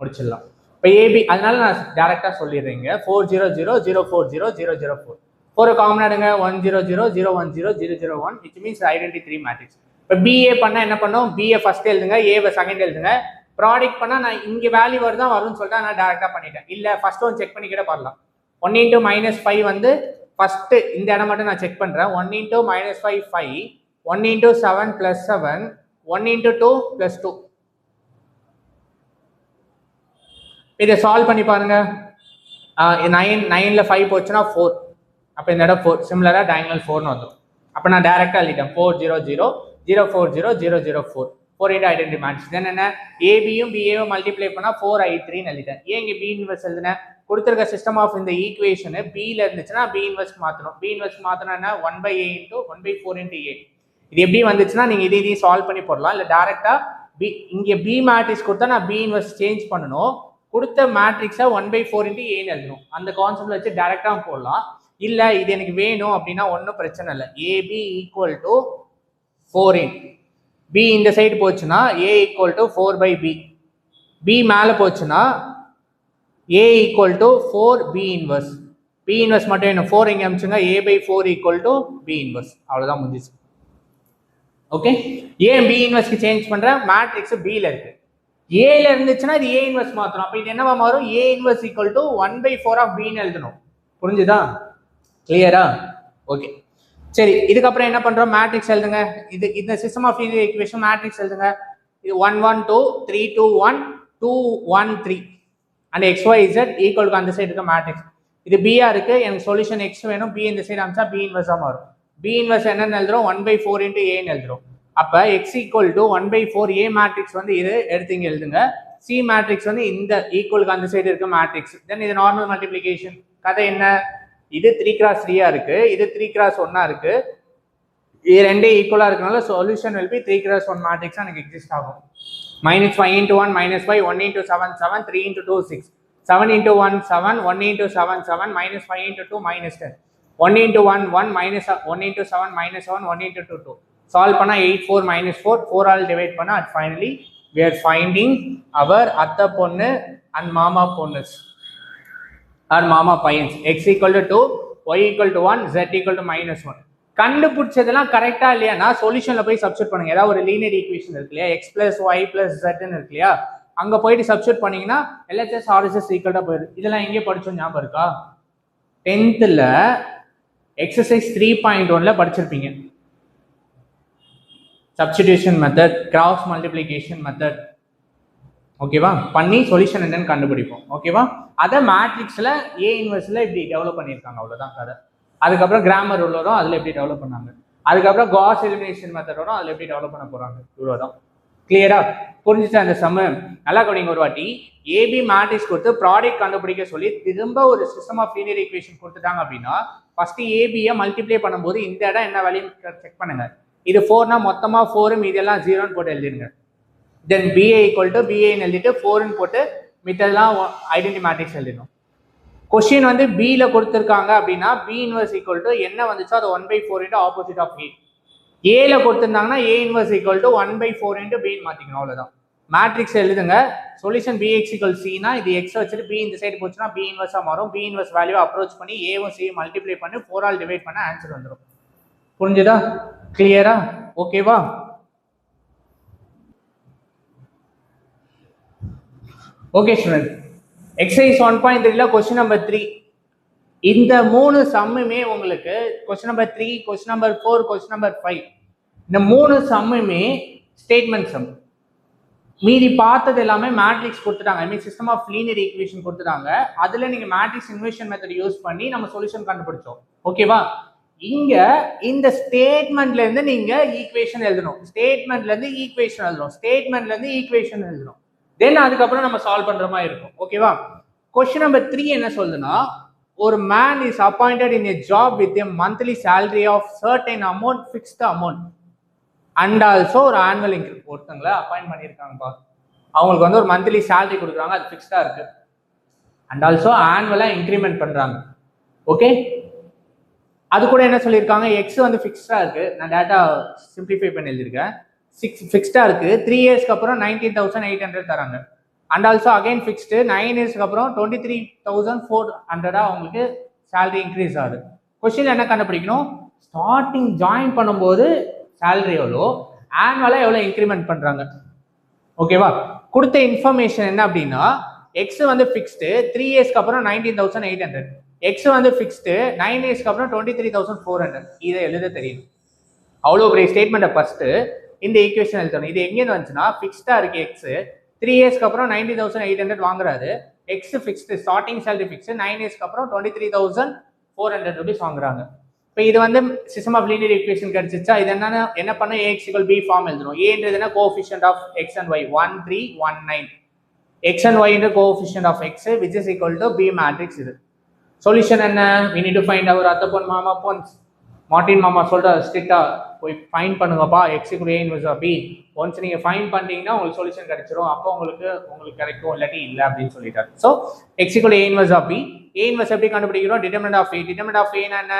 முடிச்சிடலாம். இப்போ ஏபி, அதனால நான் டேரக்டா சொல்லிடுறேங்க. 4 0 0 0 4 0 0 0 4. 4 காமன் எடுங்க. 1 0 0 0 1 0 0 0 1, which means ஐடென்டி 3 மேட்ரிக்ஸ். இப்போ பிஏ பண்ணா என்ன பண்ணும், பிஏ ஃபர்ஸ்ட் எழுதுங்க, ஏவை செகண்ட் எழுதுங்க. ப்ராடக்ட் பண்ணா நான் இங்க வேல்யூ வருதான் வரும்னு சொல்லிட்டு நான் டேரக்டா பண்ணிட்டேன். இல்ல ஃபர்ஸ்ட் ஒன் செக் பண்ணிக்கிட்ட பண்ணலாம். 1 into -5 வந்து ஃபர்ஸ்ட் இந்த இடம் மட்டும் நான் செக் பண்றேன். 1 into -5 5, 1 into 7 plus 7, 1 into 2 plus 2. இதை சால்வ் பண்ணி பாருங்க. 9ல 5 போச்சுன்னா 4. அப்போ இந்த இடம் 4. சிமிலரா டயகனல் 4ன்னு வந்துடும். அப்போ நான் டேரக்டா எழுதிட்டேன் 4 0 0 0 4 0 0 0 4. 4 into ஐடென்டி மேட்ச். தென் என்ன, ஏபியும் பிஏவும் மல்டிப்ளை பண்ணா 4i3ன்னு எழுதிட்டேன். ஏன் இங்க பி இன்வெர்ஸ் எழுதுனேன், கொடுத்துருக்க சிஸ்டம் ஆஃப் இந்த ஈக்குவேஷன் பில இருந்துச்சுன்னா பி இன்வெர்ஸ் மாத்தணும். பி இன்வெர்ஸ் மாத்தணும் என்ன, 1/a into 1/4 into a. இது எப்படி வந்துச்சுன்னா நீங்க இதையும் சால்வ் பண்ணி போடலாம். இல்ல டேரக்டா பி, இங்க பி மேட்ரிக்ஸ் கொடுத்தா நான் பி இன்வெர்ஸ் சேஞ்ச் பண்ணணும். கொடுத்த மேட்ரிக்ஸை 1/4 into a எழுதணும். அந்த கான்செப்ட்ல வச்சு டைரக்டா போடலாம். இல்ல இது எனக்கு வேணும் அப்படின்னா ஒன்றும் பிரச்சனை இல்லை. AB equal to 4in, B இந்த சைடு போச்சுன்னா a equal to 4/b, B மேலே போச்சுன்னா a equal to 4b inverse. B inverse மட்டும் என்ன, 4 இங்கே அமிச்சுங்க, a/4 equal to b inverse. அவ்வளோதான் முடிஞ்சிச்சு. ஓகே, ஏன் பி இன்வெர்ஸ்க்கு சேஞ்ச் பண்றேன், மேட்ரிக்ஸ் பில இருக்கு, ஏல இருந்துச்சுன்னா இது ஏ இன்வெர்ஸ் மாத்தணும். அப்ப இது என்னவா மாறும், ஏ inverse equal to 1/4 of b ன்னு எழுதணும். புரிஞ்சுதா? கிளியரா? ஓகே, சரி. இதுக்கப்புறம் என்ன பண்றோம், மேட்ரிக்ஸ் எழுதுங்க. இது இந்த system of linear equation matrix எழுதுங்க. இது 1 1 2 3 2 1 2 1 3 அண்ட் xyz ஈக்குவல் டு அந்த சைடு இருக்க மேட்ரிக்ஸ். இது b ஆ இருக்கு, எனக்கு சொல்யூஷன் x வேணும், b இந்த சைடு அமிச்சா b இன்வெர்ஸா மாறும். b இன்வெர்ஸ் என்னன்னு எழுதுறோம், 1/4 into a ன்னு எழுதுறோம். அப்ப x equal to 1/4 a matrix வந்து இது எடுத்து இங்க எழுதுங்க. c மேட்ரிக்ஸ் வந்து இந்த ஈக்குவலுக்கு அந்த சைடு இருக்க மேட்ரிக்ஸ். தென் இது நார்மல் மல்டிப்ளிகேஷன். கதை என்ன, இது 3x3 இருக்கு, இது 3x1 இருக்கு, இது ரெண்டே ஈக்குவலா இருக்கனால solution will be 3x1 matrix எனக்கு எக்ஸிஸ்ட் ஆகும். -5 into 1 -5, 1 into 7 7, 3 into 2 6, 7 into 1 7, 1 into 7 7, -5 into 2 -10, 1 into 1 1, -1 into 7 -7, 1 into 2 2. Solve பண்ணா 8 4 -4, 4 ஆல் டிவைட் பண்ணா at finally we are finding our அத்தை பொண்ணு and மாமா பொண்ணுஸ் or மாமா பையன்ஸ். x equal to 2, y equal to 1, z equal to -1. கண்டுபிடிச்சதெல்லாம் கரெக்டா இல்லையா, சொல்யூஷன்ல போய் சப்ஸ்டிட் பண்ணுங்க. ஏதாவது ஒரு லீனியர் ஈக்குவேஷன் இருக்கு இல்லையா, x + y + z ன்னு இருக்கு இல்லையா, அங்க போயிட்டு சப்ஸ்டிட் பண்ணீங்கன்னா LHS RHS ஈக்குவலா போயிடும். இதெல்லாம் எங்கே படிச்சோம் ஞாபகம் இருக்கா, 10th எக்ஸசைஸ் 3.1ல படிச்சிருப்பீங்க. Substitution method, cross multiplication method, ஓகேவா, பண்ணி சொல்யூஷன் என்னன்னு கண்டுபிடிப்போம். ஓகேவா, அதை மேட்ரிக்ஸில் ஏ இன்வெர்ஸில் இப்படி டெவலப் பண்ணியிருக்காங்க, அவ்வளோதான் கதை. அதுக்கப்புறம் கிராமர் ரூல் வரும், அதில் எப்படி டெவலப் பண்ணாங்க. அதுக்கப்புறம் காஸ் எலிமினேஷன் மெத்தட் வரும், அதில் எப்படி டெவலப் பண்ண போகிறாங்க. இவ்வளோதான். கிளியரா புரிஞ்சுச்சா அந்த சம்மு? நல்லா கவனிங்க. ஒரு வாட்டி ஏபி மேட்ரிக்ஸ் கொடுத்து ப்ராடக்ட் கண்டுபிடிக்க சொல்லி திரும்ப ஒரு சிஸ்டம் ஆஃப் லீனியர் ஈக்குவேஷன் கொடுத்துட்டாங்க அப்படின்னா ஃபர்ஸ்ட் ஏபியை மல்டிப்ளை பண்ணும்போது இந்த இடம் என்ன வேல்யூ செக் பண்ணுங்க. இது 4னா மொத்தமாக 4 இதெல்லாம் 0ன்னு போட்டு எழுதிருங்க. தென் பிஏ ஈக்குவல் டு பிஏன்னு எழுதிட்டு 4ன்னு போட்டு மித்தெல்லாம் ஐடென்டி மேட்ரிக்ஸ் எழுதிடணும். கொஸ்டின் வந்து பில கொடுத்துருக்காங்க அப்படின்னா பி இன்வர்ஸ் ஈக்குவல் டு என்ன வந்துச்சோ அது 1/4 இன்ட்டு ஆப்போசிட் ஆஃப் ஏ. ஏல கொடுத்துருந்தாங்கன்னா A inverse equal to 1/4 into பின்னு மாற்றிக்கணும், அவ்வளோதான். மேட்ரிக்ஸ் எழுதுங்க. சொல்யூஷன் பிஎக்ஸ் ஈக்குவல் சினா இது எக்ஸ் வச்சுட்டு பி இந்த சைடு போச்சுன்னா பி இன்வர்ஸாக மாறும். பி இன்வர்ஸ் வேல்யூ அப்ரோச் பண்ணி ஏவும் சி மல்டிப்ளை பண்ணி 4ஆல் டிவைட் பண்ண ஆன்சர் வந்துடும். புரிஞ்சுதா? கிளியரா? ஓகேவா? ஓகே ஸ்டூடெண்ட், எக்ஸசைஸ் 1.3ல கொஸ்டின் நம்பர் 3 இந்த 3 சம்முமே உங்களுக்கு question number 3, question number 4, question number 5 இந்த 3 சம்முமே ஸ்டேட்மெண்ட் சம். மீதி பார்த்தது எல்லாமே மேட்ரிக்ஸ் கொடுத்துட்டாங்க. ஐ மீன் சிஸ்டம் ஆஃப் லீனியர் ஈக்குவேஷன் கொடுத்துட்டாங்க. அதில் நீங்கள் மேட்ரிக்ஸ் இன்வெர்ஷன் மெத்தட் யூஸ் பண்ணி நம்ம சொல்யூஷன் கண்டுபிடிச்சோம். ஓகேவா? இங்க இந்த ஸ்டேட்மெண்ட்ல இருந்து நீங்க ஈக்குவேஷன் எழுதணும், ஸ்டேட்மெண்ட்ல இருந்து ஈக்குவேஷன் எழுதணும், ஸ்டேட்மெண்ட்ல இருந்து ஈக்குவேஷன் எழுதணும். தென் அதுக்கப்புறம் நம்ம சால்வ் பண்ற மாதிரி இருக்கும். ஓகேவா? கொஸ்டின் நம்பர் 3 என்ன சொல்லுதுன்னா, ஒரு man is appointed in a job with a monthly salary of certain amount, fixed amount and also ஒரு ஆனுவல் இன்க்ரீஸ். ஒருத்தங்களை அப்பாயிண்ட் பண்ணியிருக்காங்கப்பா, அவங்களுக்கு வந்து ஒரு மந்த்லி சேலரி கொடுக்குறாங்க, அது ஃபிக்ஸ்டா இருக்கு. அண்ட் ஆல்சோ ஆனுவலா இன்க்ரிமெண்ட் பண்றாங்க. ஓகே, அது கூட என்ன சொல்லியிருக்காங்க, எக்ஸ் வந்து ஃபிக்ஸ்டா இருக்கு. நான் டேட்டா சிம்பிளிஃபை பண்ணி எழுதியிருக்கேன். 6 ஃபிக்ஸ்டா இருக்கு. 3 இயர்ஸ்க்கு அப்புறம் 19,800 தராங்க. அண்ட் ஆல்சோ அகைன் ஃபிக்ஸ்டு 9 இயர்ஸ்க்கு அப்புறம் 23,400 அவங்களுக்கு சேலரி இன்க்ரீஸ் ஆகுது. கொஸ்டின் என்ன கண்டுபிடிக்கணும், ஸ்டார்டிங் ஜாயின் பண்ணும்போது சேலரி எவ்வளோ, ஆனுவலா எவ்வளோ இன்க்ரிமெண்ட் பண்றாங்க. ஓகேவா? கொடுத்த இன்ஃபர்மேஷன் என்ன அப்படின்னா, எக்ஸ் வந்து ஃபிக்ஸ்டு 3 இயர்ஸ்க்கு அப்புறம் 19,800, எக்ஸ் வந்து ஃபிக்ஸ்டு 9 இயர்ஸ்க்கு அப்புறம் 23,400. இதை எழுத தெரியும். அவ்வளோ பெரிய ஸ்டேட்மெண்ட்டை ஃபர்ஸ்ட் இந்த ஈக்குவேஷன் எழுதணும். இது எங்கேருந்து வந்துச்சுன்னா, ஃபிக்ஸ்டா இருக்கு எக்ஸ், 3 இயர்ஸ்க்கு அப்புறம் 90,800 வாங்குறாரு. X fixed, starting salary fixed, 9 இயர்ஸ்க்கு அப்புறம் 23,400 rupees வாங்குறாங்க. இப்போ இது வந்து சிஸ்டம் ஆஃப் லீனியர் ஈக்குவேஷன் கிடைச்சிச்சா, இது என்ன பண்ண, ஏஎக்ஸ் ஈக்குவல் பி ஃபார்ம் எழுதணும். ஏன்றதுனா coefficient of X and Y 1, 3, 1, 9. X and Y என்ற coefficient of X which is equal to B matrix. இது சொல்யூஷன் என்ன, we need to find our அத்தப்பன் மாமா பாயிண்ட்ஸ். மார்டின் மாமா சொல்ற ஸ்ட்ரிக்டா போய் ஃபைன் பண்ணுங்கப்பா, X equal A inverse of B. Once நீங்க ஃபைன் பண்ணீங்கன்னா உங்களுக்கு சொல்யூஷன் கிடைச்சிரும், அப்போ உங்களுக்கு கிடைக்கும், இல்லாட்டி இல்லை அப்படின்னு சொல்லிட்டாரு. So X equal A inverse of B. A inverse எப்படி கண்டுபிடிக்கிறோம், determinant of A. Determinant of ஏனா என்ன,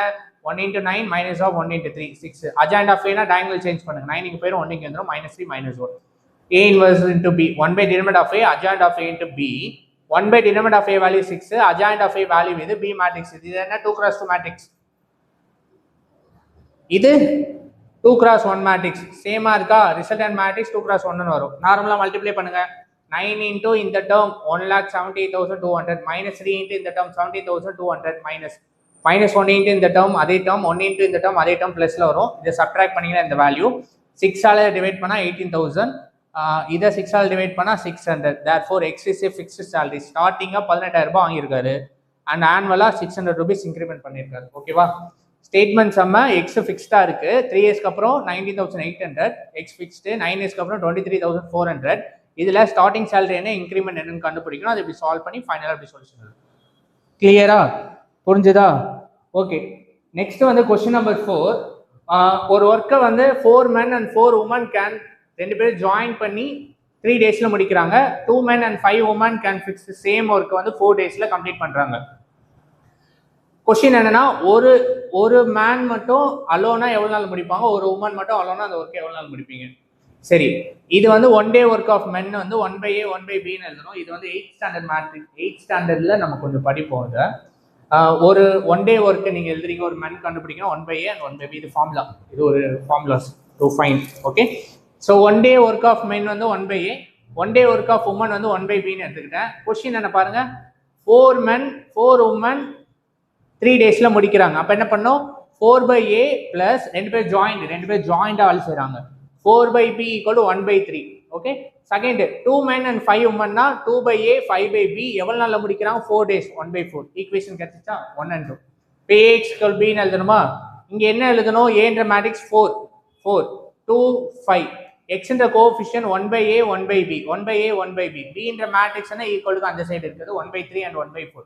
1 into 9 minus of 1 into 3, 6. Adjoint of A na diagonal change பண்ணுங்க. 9 இங்க போயிடும், 1 இங்க வந்துரும், -3 -1. A inverse into B, 1 by determinant of A, adjoint of A into B. 1 by determinant of A value 6, adjoint of A value இது B matrix. இது என்ன 2x2 matrix. இது 2x1 matrix. சேமா இருக்கா, resultant matrix 2x1 ன்னு வரும். நார்மலா multiply பண்ணுங்க. 9 into இந்த term 1,78,200 -3 into இந்த term 70,200 -1 into இந்த term அதே term 1 into இந்த term அதே term பிளஸ்ல வரும். இதை சப்ட்ராக்ட் பண்ணீங்கன்னா இந்த வேல்யூ 6 ஆல டிவைட் பண்ணா 18,000, இதை 6 ஆல் டிவைட் பண்ணா 600. therefore x is a fixed salary. ஸ்டார்டிங்கா 18,000 ரூபாய் வாங்கியிருக்காரு அண்ட் ஆனுவலா 600 rupees இன்க்ரிமெண்ட் பண்ணியிருக்காரு. ஓகேவா? ஸ்டேட்மெண்ட் செம்ம, எக்ஸ் ஃபிக்ஸ்டா இருக்கு, 3 இயர்ஸ்க்கு அப்புறம் 19,800, எக்ஸ் ஃபிக்ஸ்டு 9 இயர்ஸ்க்கு அப்புறம் 23,400. இதுல ஸ்டார்டிங் சேலரி என்ன, இன்க்ரிமெண்ட் என்னன்னு கண்டுபிடிக்கணும். அதை இப்படி சால்வ் பண்ணி ஃபைனலா இப்படி சொல்யூஷன். கிளியரா? புரிஞ்சுதா? ஓகே, நெக்ஸ்ட் வந்து கொஸ்டின் நம்பர் 4. ஒரு ஒர்க்கை வந்து 4 men and 4 women கேன், 2 பேரும் ஜாயின் பண்ணி 3 daysல முடிக்கிறாங்க. 2 men and 5 women can fix same ஒர்க்கை வந்து 4 daysல கம்ப்ளீட் பண்றாங்க. கொஸ்டின் என்னன்னா, ஒரு மேன் மட்டும் அலோனா எவ்வளவு நாள் முடிப்பாங்க, ஒரு உமன் மட்டும் அலோனா அந்த ஒர்க்கை எவ்வளவு நாள் முடிப்பீங்க? சரி, இது வந்து 1 day ஒர்க் ஆஃப் மென் வந்து 1/A 1/B எழுதணும். இது வந்து 8th standard மேட்ரிக்ஸ். 8th standardல நம்ம கொஞ்சம் படிப்போம். இதை ஒரு 1 day ஒர்க்கு நீங்க எழுதுறீங்க, ஒரு மென் கண்டுபிடிக்கணும் 1/A and 1/B. இது ஃபார்முலா, இது ஒரு formulas to find. Okay, so 1 day work of men வந்து 1/A, 1 day work of woman வந்து 1/Bன்னு எடுத்துக்கிட்டேன். கொஸ்டின் என்ன பாருங்க, 4 men 4 women 3 daysல முடிக்கிறாங்க. அப்ப என்ன பண்ணோம், 4/A பிளஸ் 2 பேர் ஜாயிண்ட், 2 பேர் ஜாயிண்டா வேலை செய்யறாங்க. 4 by b equal to 1 by 3. Okay. Second, 2 men and 5 women na 2 by a 5 by b எவ்வளவு நாள்ல முடிக்கிறாங்க 4 days 1 by 4. ஈக்குவேஷன் கிடைச்சிச்சா 1 and 2. ax equal b ன்னு எழுதணுமா? இங்க என்ன எழுதணும்? a என்ற மேட்ரிக்ஸ் 4 2 5 x என்ற coefficient 1 by a 1 by b 1 by a 1 by b b என்ற மேட்ரிக்ஸ் என்ன ஈக்குவல் டு அந்த சைடு இருக்குது 1 by 3 and 1 by 4.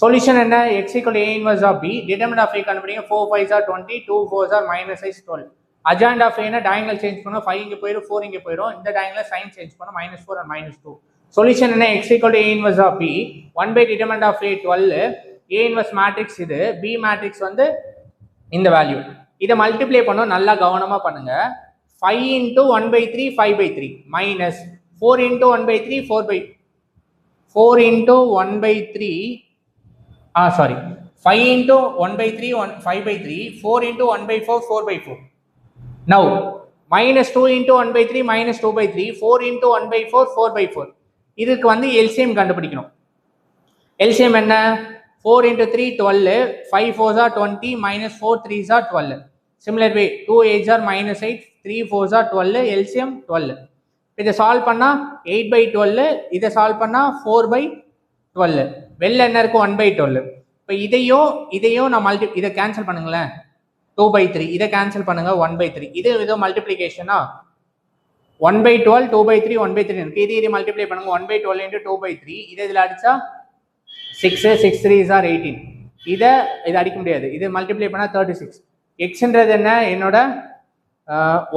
சொல்யூஷன் என்ன? x equal to a inverse of b. Determinant of a கண்டுபிடிங்க. 4 5s are 20, 2 4s are minus 6 12. Adjoint of a னா diagonal change பண்ணனும். 5 இங்க போயிடும், 4 இங்க போயிடும். இந்த diagonal sign change பண்ணனும். -4 and -2. சொல்யூஷன் என்ன? x equal to a inverse of b. 1 by determinant of a 12. a inverse matrix இது, b matrix வந்து இந்த வேல்யூ. இத மல்டிப்ளை பண்ணனும். நல்லா கவனமா பண்ணுங்க. 5 into 1 by 3 5 by 3 minus 4 into 1 by 3 4 into 1 by 3 sorry 5 into 1 by 3 5 by 3 4 into 1 by 4 4 by 4. Now minus 2 into 1 by 3 minus 2 by 3 4 into 1 by 4 4 by 4. இதுக்கு வந்து LCM கண்டுபிடிக்கணும். LCM என்ன? 4 into 3 12 5 4s are 20 minus 4 3s are 12. Similar way 2 8s are minus 8 3 4s are 12 LCM 12. இதை solve பண்ணா 8 by 12 இதை solve பண்ணா 4 by 12 வெளில என்ன இருக்கும் 1 by 12. இப்போ இதையும் நான் இதை கேன்சல் பண்ணுங்களேன் 2 by 3 இதை கேன்சல் பண்ணுங்க 1 by 3 இது மல்டிப்ளிகேஷனா 1 by 12 2 by 3 1 by 3 இருக்கு இது மல்டிப்ளை பண்ணுங்க 1 by 12 into 2 by 3 இதில் அடிச்சா 6 6 3s are 18 இதை அடிக்க முடியாது இது மல்டிப்ளை பண்ணா 36. எக்ஸ்ன்றது என்ன? என்னோட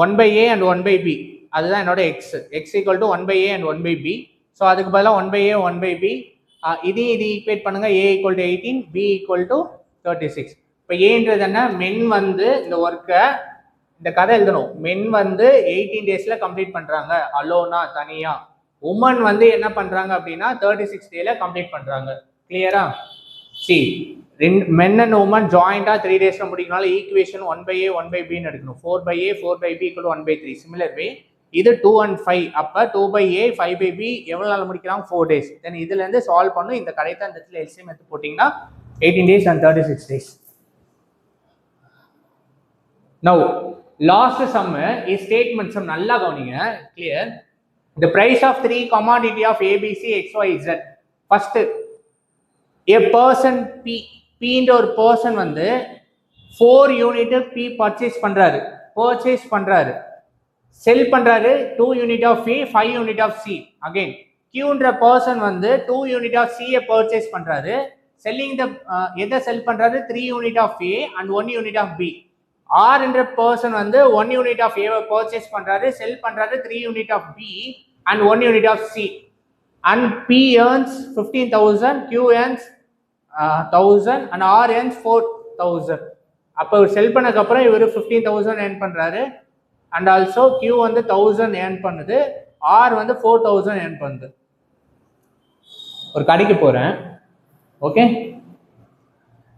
1 by a and 1 by b அதுதான் என்னோட x equal to 1 by a and 1 by b. So அதுக்கு பதிலாக 1 by a 1 by b இது ஈக்குவேட் பண்ணுங்க. a equal to 18 b equal to 36. இப்போ ஏன்றது என்ன? மென் வந்து இந்த ஒர்க்கை இந்த கதை எழுதணும். மென் வந்து 18 daysல கம்ப்ளீட் பண்றாங்க அலோனா தனியா. உமன் வந்து என்ன பண்றாங்க அப்படின்னா 36 daysல கம்ப்ளீட் பண்றாங்க. கிளியரா? சி men and women ஜாயிண்டா 3 daysல முடிக்கனால equation 1 by a 1 by b ன்னு எடுக்கணும். 4 by a 4 by b equal to 1 by 3. Similar வே இது 2 and 5 அப்ப 2 by a 5 by b எவ்வளவு நாள் முடிக்கிறாங்க 4 days. தென் இதுல இருந்து சால்வ் பண்ணனும். இந்த கடையை அந்த இடத்துல LCM எடுத்து போடிங்கனா 18 days and 36 days. Now last sum is statement sum. நல்லா கவனிங்க. clear? The price of 3 commodity of ABC XYZ. First a person p ன்ற ஒரு person வந்து 4 யூனிட் p purchase பண்றாரு செல் பண்றாரு 2 unit of A 5 unit of C. Again Q ன்ற person வந்து 2 unit of C purchase பண்றாரு. செல்லிங் த எதை sell பண்றாரு 3 unit of A and 1 unit of B. R என்ற பர்சன் வந்து 1 யூனிட் ஆஃப் A பர்ச்சேஸ் பண்றாரு செல் பண்றாரு 3 unit of B and 1 unit of C. and P earns 15,000, Q earns 1,000 and R earns 4,000. அப்போ செல் பண்ணதுக்கு அப்புறம் இவர் 15,000 earn பண்றாரு and also Q வந்து 1,000 earn பண்ணுது, R வந்து 4,000 earn பண்ணுது. ஒரு கடைக்கு போறேன், ஓகே,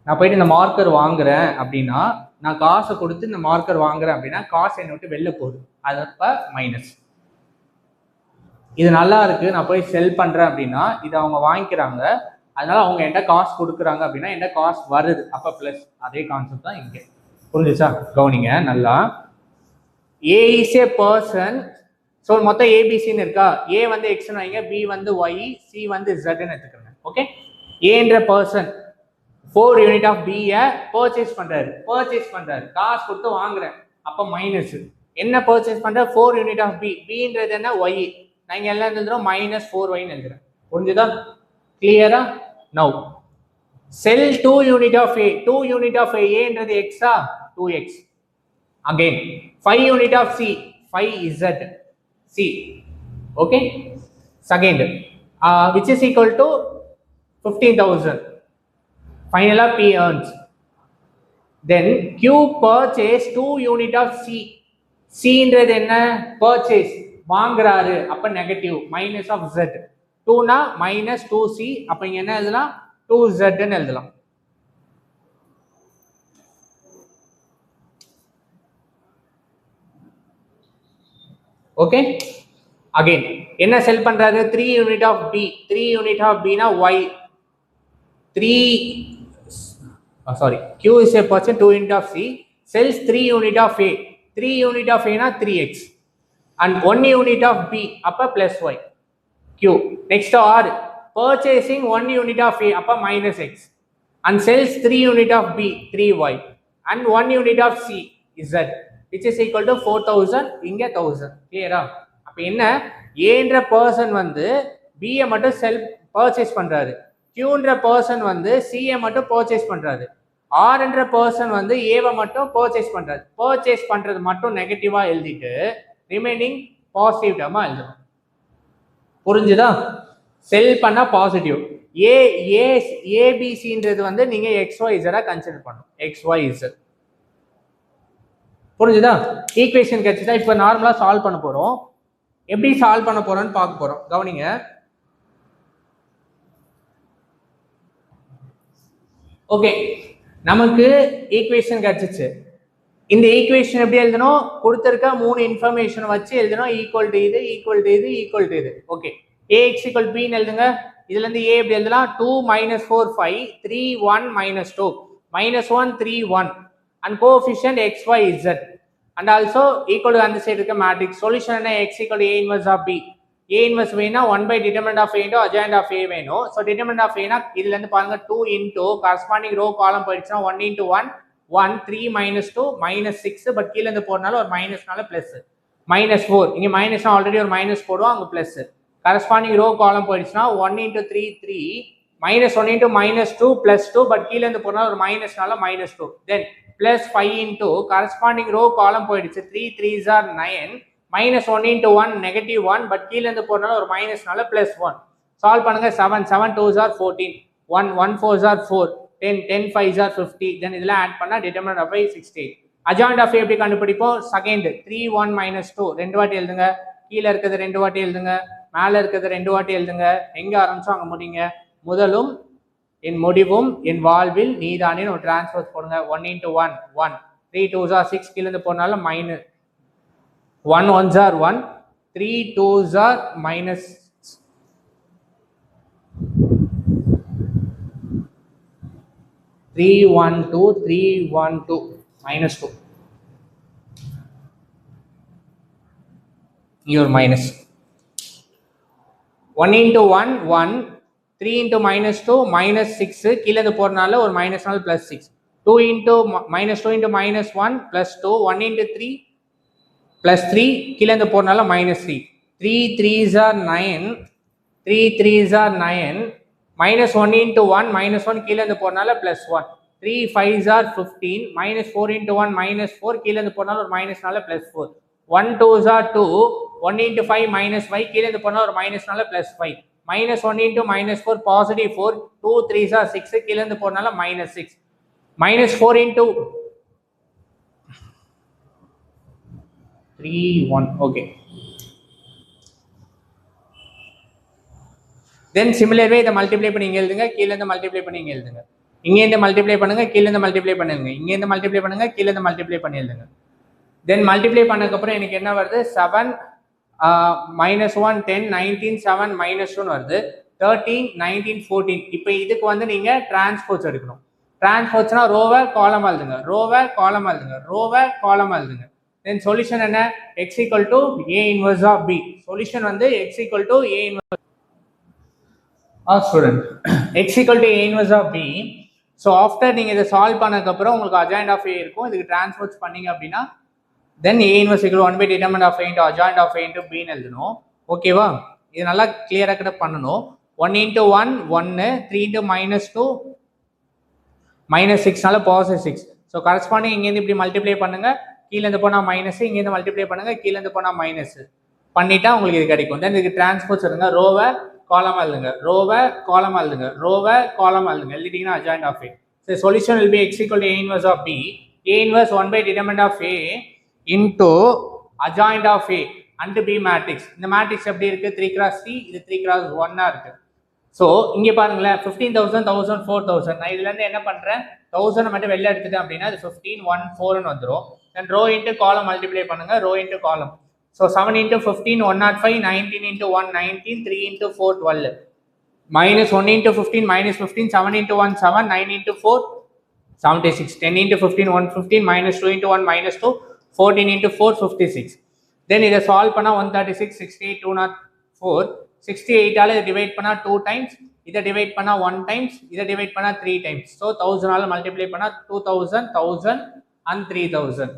நான் போயிட்டு இந்த மார்க்கர் வாங்குறேன் அப்படின்னா, நான் காசை கொடுத்து இந்த மார்க்கர் வாங்குறேன் அப்படின்னா காசு என்னை விட்டு வெளில போகுது, அது அப்ப மைனஸ். இது நல்லா இருக்கு, நான் போய் செல் பண்றேன் அப்படின்னா இது அவங்க வாங்கிக்கிறாங்க, அதனால அவங்க என்கிட்ட காசு கொடுக்குறாங்க அப்படின்னா என்கிட்ட காசு வருது, அப்ப பிளஸ். அதே கான்செப்ட் தான் இங்கே. புரிஞ்சுச்சா? கவனிங்க நல்லா. ஏ இஸ் ஏ பர்சன். ஸோ மொத்தம் ஏபிசின்னு இருக்கா, ஏ வந்து எக்ஸ்ன்னு வைங்க, பி வந்து ஒய், சி வந்து ஜெட்னு எடுத்துக்கிறேன். ஓகே, ஏன்ற பர்சன் 4 யூனிட் ஆஃப் பியை பர்ச்சேஸ் பண்றாரு, காசு கொடுத்து வாங்குறேன், அப்போ மைனஸ். என்ன பர்ச்சேஸ் பண்ற 4 யூனிட் ஆஃப் பி, பின்றது என்ன ஒய், நாங்கள் எல்லாம் எழுதுறோம் மைனஸ் 4y எழுதுறேன். புரிஞ்சுதா? கிளியரா? Now sell 2 unit of A, 2 unit of ஏன்றது எக்ஸா, 2x. Again 5 unit of C, 5z c. Okay, second which is equal to 15,000. ஃபைனலா P earns. then Q purchase 2 unit of C. Cன்றது என்ன? purchase, வாங்குறாரு, அப்ப நெகட்டிவ், மைனஸ் ஆஃப் z. 2னா minus 2c, அப்ப இங்க என்ன எழுதலாம் 2z ன்னு எழுதலாம். ஓகே, அகைன் என்ன செல் பண்றாரு 3 unit of b, 3 unit of b னா y, 3 sorry Q is a person 2 unit of C sells 3 unit of A, 3 unit of A னா 3x. and 1 unit of B அப்ப plus y. Q. Next R, purchasing 1 unit of A அப்ப minus x and sells 3 unit of B 3y and 1 unit of C Z which is equal to 4000 இங்க 1000. கிளியரா? அப்ப என்ன, ஏன்ற person வந்து B ஐ மட்டும் purchase பண்றாரு, Qன்ற பர்சன் வந்து C ஐ மட்டும் பர்ச்சேஸ் பண்றாரு, R என்ற பர்சன் வந்து A வை மட்டும் பர்ச்சேஸ் பண்றாரு. பர்ச்சேஸ் பண்றது மட்டும் நெகட்டிவா எழுதிட்டு ரிமைனிங் பாசிட்டிவ் டேர்மா எழுதணும். புரிஞ்சுதா? செல் பண்ணா பாசிட்டிவ். ஏபிசின்றது வந்து நீங்க XYZ கன்சிடர் பண்ணணும். XYZ. புரிஞ்சுதா? ஈக்குவேஷன் கிடைச்சதா? இப்போ நார்மலா சால்வ் பண்ண போறோம். எப்படி சால்வ் பண்ண போறோம்னு பார்க்க போறோம். கவனிங்க. ஓகே, நமக்கு ஈக்குவேஷன் கிடைச்சிச்சு. இந்த ஈக்குவேஷன் எப்படி எழுதணும்? கொடுத்திருக்க 3 இன்ஃபர்மேஷன் வச்சு எழுதணும். ஈக்குவல் டு இது, ஈக்குவல் டு இது, ஈக்குவல் டு இது. ஓகே, ax equal b ன்னு எழுதுங்க. இதுல இருந்து a எப்படி எழுதலாம்? 2 - 4 5 3 1 - 2 -1 3 1 and coefficient x y z and also equal to அந்த சைடு இருக்க மேட்ரிக்ஸ். சொல்யூஷன் என்ன? x equal to a inverse of b. a inverse வேணா 1 by determinant of a into adjoint of a வேணும். ஸோ determinant of a னா இதுல இருந்து பாருங்க 2 into corresponding row column போயிடுச்சுன்னா 1 into 1 1 3 - 2 -6 பட் கீழ இருந்து போறனால ஒரு மைனஸ்னால பிளஸ் -4. இங்க மைனஸ் ஆல்ரெடி ஒரு மைனஸ் போடுவோம், அங்க பிளஸ். கரஸ்பாண்டிங் ரோ காலம் போயிடுச்சுன்னா 1 into 3 3 -1 into -2 +2 பட் கீழ இருந்து போறனால ஒரு மைனஸ்னால -2. தென் +5 into கரஸ்பாண்டிங் ரோ காலம் போயிடுச்சு 3 3s are 9 -1 into 1 -1 பட் கீழ இருந்து போறனால ஒரு மைனஸ்னால +1. சால்வ் பண்ணுங்க. 7 7 2s are 14 1 1 4s are 4 10 10 5s are 50. தென் இதெல்லாம் ஆட் பண்ணா determinant of a 68. adjoint of a எப்படி கண்டுபிடிப்போம்? செகண்ட் 3 1 - 2 ரெண்டு வாட்டி எழுதுங்க. கீழ இருக்கிறது ரெண்டு வாட்டி எழுதுங்க, மேல இருக்கிறது ரெண்டு வாட்டி எழுதுங்க. எங்க ஆரம்பிச்சோம் அங்க முடிங்க. முதலும் என் முடிவும் என் வாழ்வில் நீதானே ஒரு டிரான்ஸ்போஸ் போடுங்க. 1 into 1 1 3 2s are 6 கீழ இருந்து போறனால minus 1 1s are 1 3 2s are minus 3 1 2 3 1 2 -2 your minus 1 into 1 1 3 into -2 -6 கீழ இருந்து போறனால ஒரு மைனஸ்னால +6 2 into -2 into -1 +2 1 into 3 +3 கீழ இருந்து போறனால -3 3 3s are 9 3 3s are 9 -1 into 1 -1 கீழ இருந்து போறனால +1 3 5s are 15 -4 into 1 -4 கீழ இருந்து போறனால ஒரு மைனஸ்னால +4 1 2s are 2 1 into 5 -5 கீழ இருந்து போறனால ஒரு மைனஸ்னால +5 -1 into -4 positive 4 2 3s are 6 கீழ இருந்து போறனால -6 -4 into 3 1 okay. Then similar way இத மல்டிப்ளை பண்ணி இங்க எழுதுங்க, கீழ இருந்து மல்டிப்ளை பண்ணி இங்க எழுதுங்க. இங்க இருந்து மல்டிப்ளை பண்ணுங்க, கீழ இருந்து மல்டிப்ளை பண்ணுங்க. இங்க இருந்து மல்டிப்ளை பண்ணுங்க, கீழ இருந்து மல்டிப்ளை பண்ணி எழுதுங்க. தென் மல்டிப்ளை பண்ணதுக்கு அப்புறம் எனக்கு என்ன வருது? 7 -1 10 19 7 -2 வருது. 13 19 14. இப்போ இதுக்கு வந்து நீங்க டிரான்ஸ்போஸ் எடுக்கணும். டிரான்ஸ்போஸ்னா ரோவை காலம் எழுதுங்க, ரோவை காலம் எழுதுங்க, ரோவை காலம் எழுதுங்க. தென் சொல்யூஷன் என்ன? x equal to a inverse of b. Solution வந்து x equal to a inverse student x equal to a inverse of b. So after நீங்க இதை சால்வ் பண்ணதுக்கு அப்புறம் உங்களுக்கு adjoint of a இருக்கும். இதுக்கு டிரான்ஸ்போஸ் பண்ணீங்க அப்படின்னா then a inverse equal to 1 by determinant of a into adjoint of a into b ன்னு எழுதணும். ஓகேவா? இது நல்லா கிளியரா கிட்ட பண்ணணும். 1 into 1 1 3 into -2 -6னால +6. ஸோ கரஸ்பாண்டிங் இங்கேருந்து இப்படி மல்டிப்ளை பண்ணுங்க, கீழ இருந்து போனா மைனஸ், இங்கேருந்து மல்டிப்ளை பண்ணுங்க, கீழ இருந்து போனா மைனஸ் பண்ணிட்டா உங்களுக்கு இது கிடைக்கும். தென் இதுக்கு டிரான்ஸ்போஸ் எடுங்க, ரோவை காலம் எழுதுங்க, ரோவை காலம் எழுதுங்க, ரோவை காலம் எழுதுங்க. எழுதிட்டீங்கன்னா adjoint of a. So solution will be x equal to a inverse of b. a inverse 1 by determinant of a into adjoint of a and b matrix. இந்த மேட்ரிக்ஸ் எப்படி இருக்கு? 3x3, இது 3x1 இருக்கு. ஸோ இங்க பாருங்களேன் 15,000 1000 4000. நான் இதுல இருந்து என்ன பண்றேன்? 1000 மட்டும் வெளில எடுத்துட்டேன் அப்படின்னா அது 15 1 4ன்னு வந்துடும். Then row into column multiply பண்ணுங்க, row into column. So 7 into 15 105 19 into 1 19 3 into 4 12 -1 into 15 -15 7 into 1 7 9 into 4 76 10 into 15 115 -2 into 1 -2 14 into 4 56. தென் இதை சால்வ் பண்ணால் 136, 68, 204, 68ஆல் இதை டிவைட் பண்ணால் 2 டைம்ஸ், இதை டிவைட் பண்ணால் 1 டைம்ஸ், இதை டிவைட் பண்ணால் 3 டைம்ஸ். ஸோ 1000ஆல் மல்டிப்ளை பண்ணால் 2000, 1000 and 3000.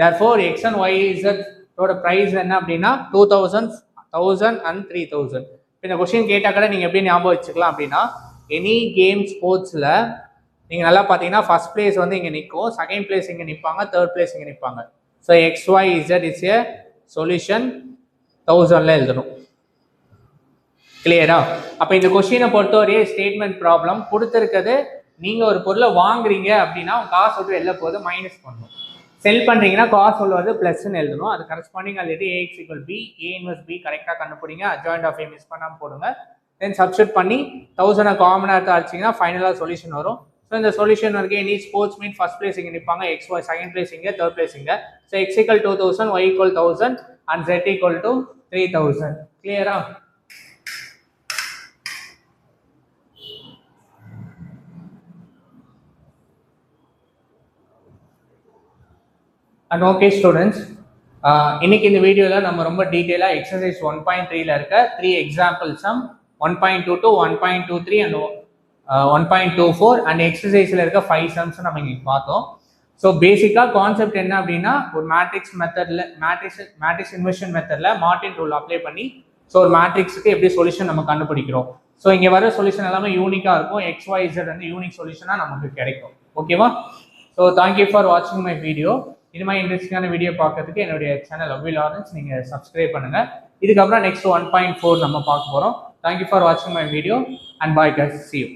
therefore x and y z ஓட ப்ரைஸ் என்ன அப்படின்னா 2000, 1000 and 3000. இந்த கொஸ்டின் கேட்டால் கூட நீங்கள் எப்படி ஞாபகம் வச்சுக்கலாம் அப்படின்னா, எனி கேம் ஸ்போர்ட்ஸில் நீங்கள் நல்லா பார்த்தீங்கன்னா ஃபர்ஸ்ட் பிளேஸ் வந்து இங்கே நிற்கும், செகண்ட் பிளேஸ் இங்கே நிற்பாங்க, தேர்ட் பிளேஸ் இங்கே நிற்பாங்க. So X Y Z is a solution 1000ல் எழுதணும். கிளியரா? அப்போ இந்த கொஸ்டினை பொறுத்தவரையே ஸ்டேட்மெண்ட் ப்ராப்ளம் கொடுத்துருக்கிறது, நீங்கள் ஒரு பொருளை வாங்குறீங்க அப்படின்னா காசு விட்டு வெளில போகுது மைனஸ் பண்ணணும், செல் பண்ணுறீங்கன்னா காசு சொல்லுவது ப்ளஸ்ன்னு எழுதணும். அது corresponding already AX equal B, A inverse B கரெக்டாக கண்டுபிடிங்க, அட்ஜாயிண்ட் ஆஃப் ஏ மிஸ் பண்ணாமல் போடுங்க. தென் சப்ஸ்டிட் பண்ணி 1000 காமனாக எடுத்து அடிச்சிங்கன்னா ஃபைனலாக சொல்யூஷன் வரும். ஸோ இந்த சொல்யூஷன் வரைக்கும் any sports mean first place இங்கே நிற்பாங்க, எக்ஸ் ஒய் செகண்ட் பிளேஸ் இங்கே, தேர்ட் பிளேஸ் இங்கே. So X equal 2000, Y equal 1000 and Z equal to 3000. கிளியரா? அண்ட் ஓகே ஸ்டூடெண்ட்ஸ், இன்னைக்கு இந்த வீடியோவில் நம்ம ரொம்ப டீட்டெயிலாக எக்ஸசைஸ் 1.3ல இருக்க 3 எக்ஸாம்பிள் சம் 1.22, 1.23 அண்ட் 1.24 அண்ட் எக்ஸசைஸில் இருக்க 5 சம்ஸ் நம்ம இன்னைக்கு பார்த்தோம். ஸோ பேசிக்காக கான்செப்ட் என்ன அப்படின்னா, ஒரு மேட்ரிக்ஸ் மெத்தடில் மேட்ரிக்ஸ் இன்வெர்ஷன் மெத்தடில் மார்டின் ரூல் அப்ளை பண்ணி ஸோ ஒரு மேட்ரிக்ஸுக்கு எப்படி சொல்யூஷன் நம்ம கண்டுபிடிக்கிறோம். ஸோ இங்கே வர சொல்யூஷன் எல்லாமே யூனிக்காக இருக்கும், எக்ஸ் ஒய் இசட் வந்து யூனிக் சொல்யூஷனாக நமக்கு கிடைக்கும். ஓகேவா? ஸோ தேங்க்யூ ஃபார் வாட்சிங் மை வீடியோ. இது மாதிரி இன்ட்ரெஸ்டிங்கான வீடியோ பார்க்கறதுக்கு என்னுடைய சேனல் லவ்வி லாரன்ஸ் நீங்கள் சப்ஸ்கிரைப் பண்ணுங்கள். இதுக்கப்புறம் நெக்ஸ்ட் 1.4 நம்ம பார்க்க போகிறோம். தேங்க்யூ ஃபார் வாட்சிங் my video and bye guys, see you.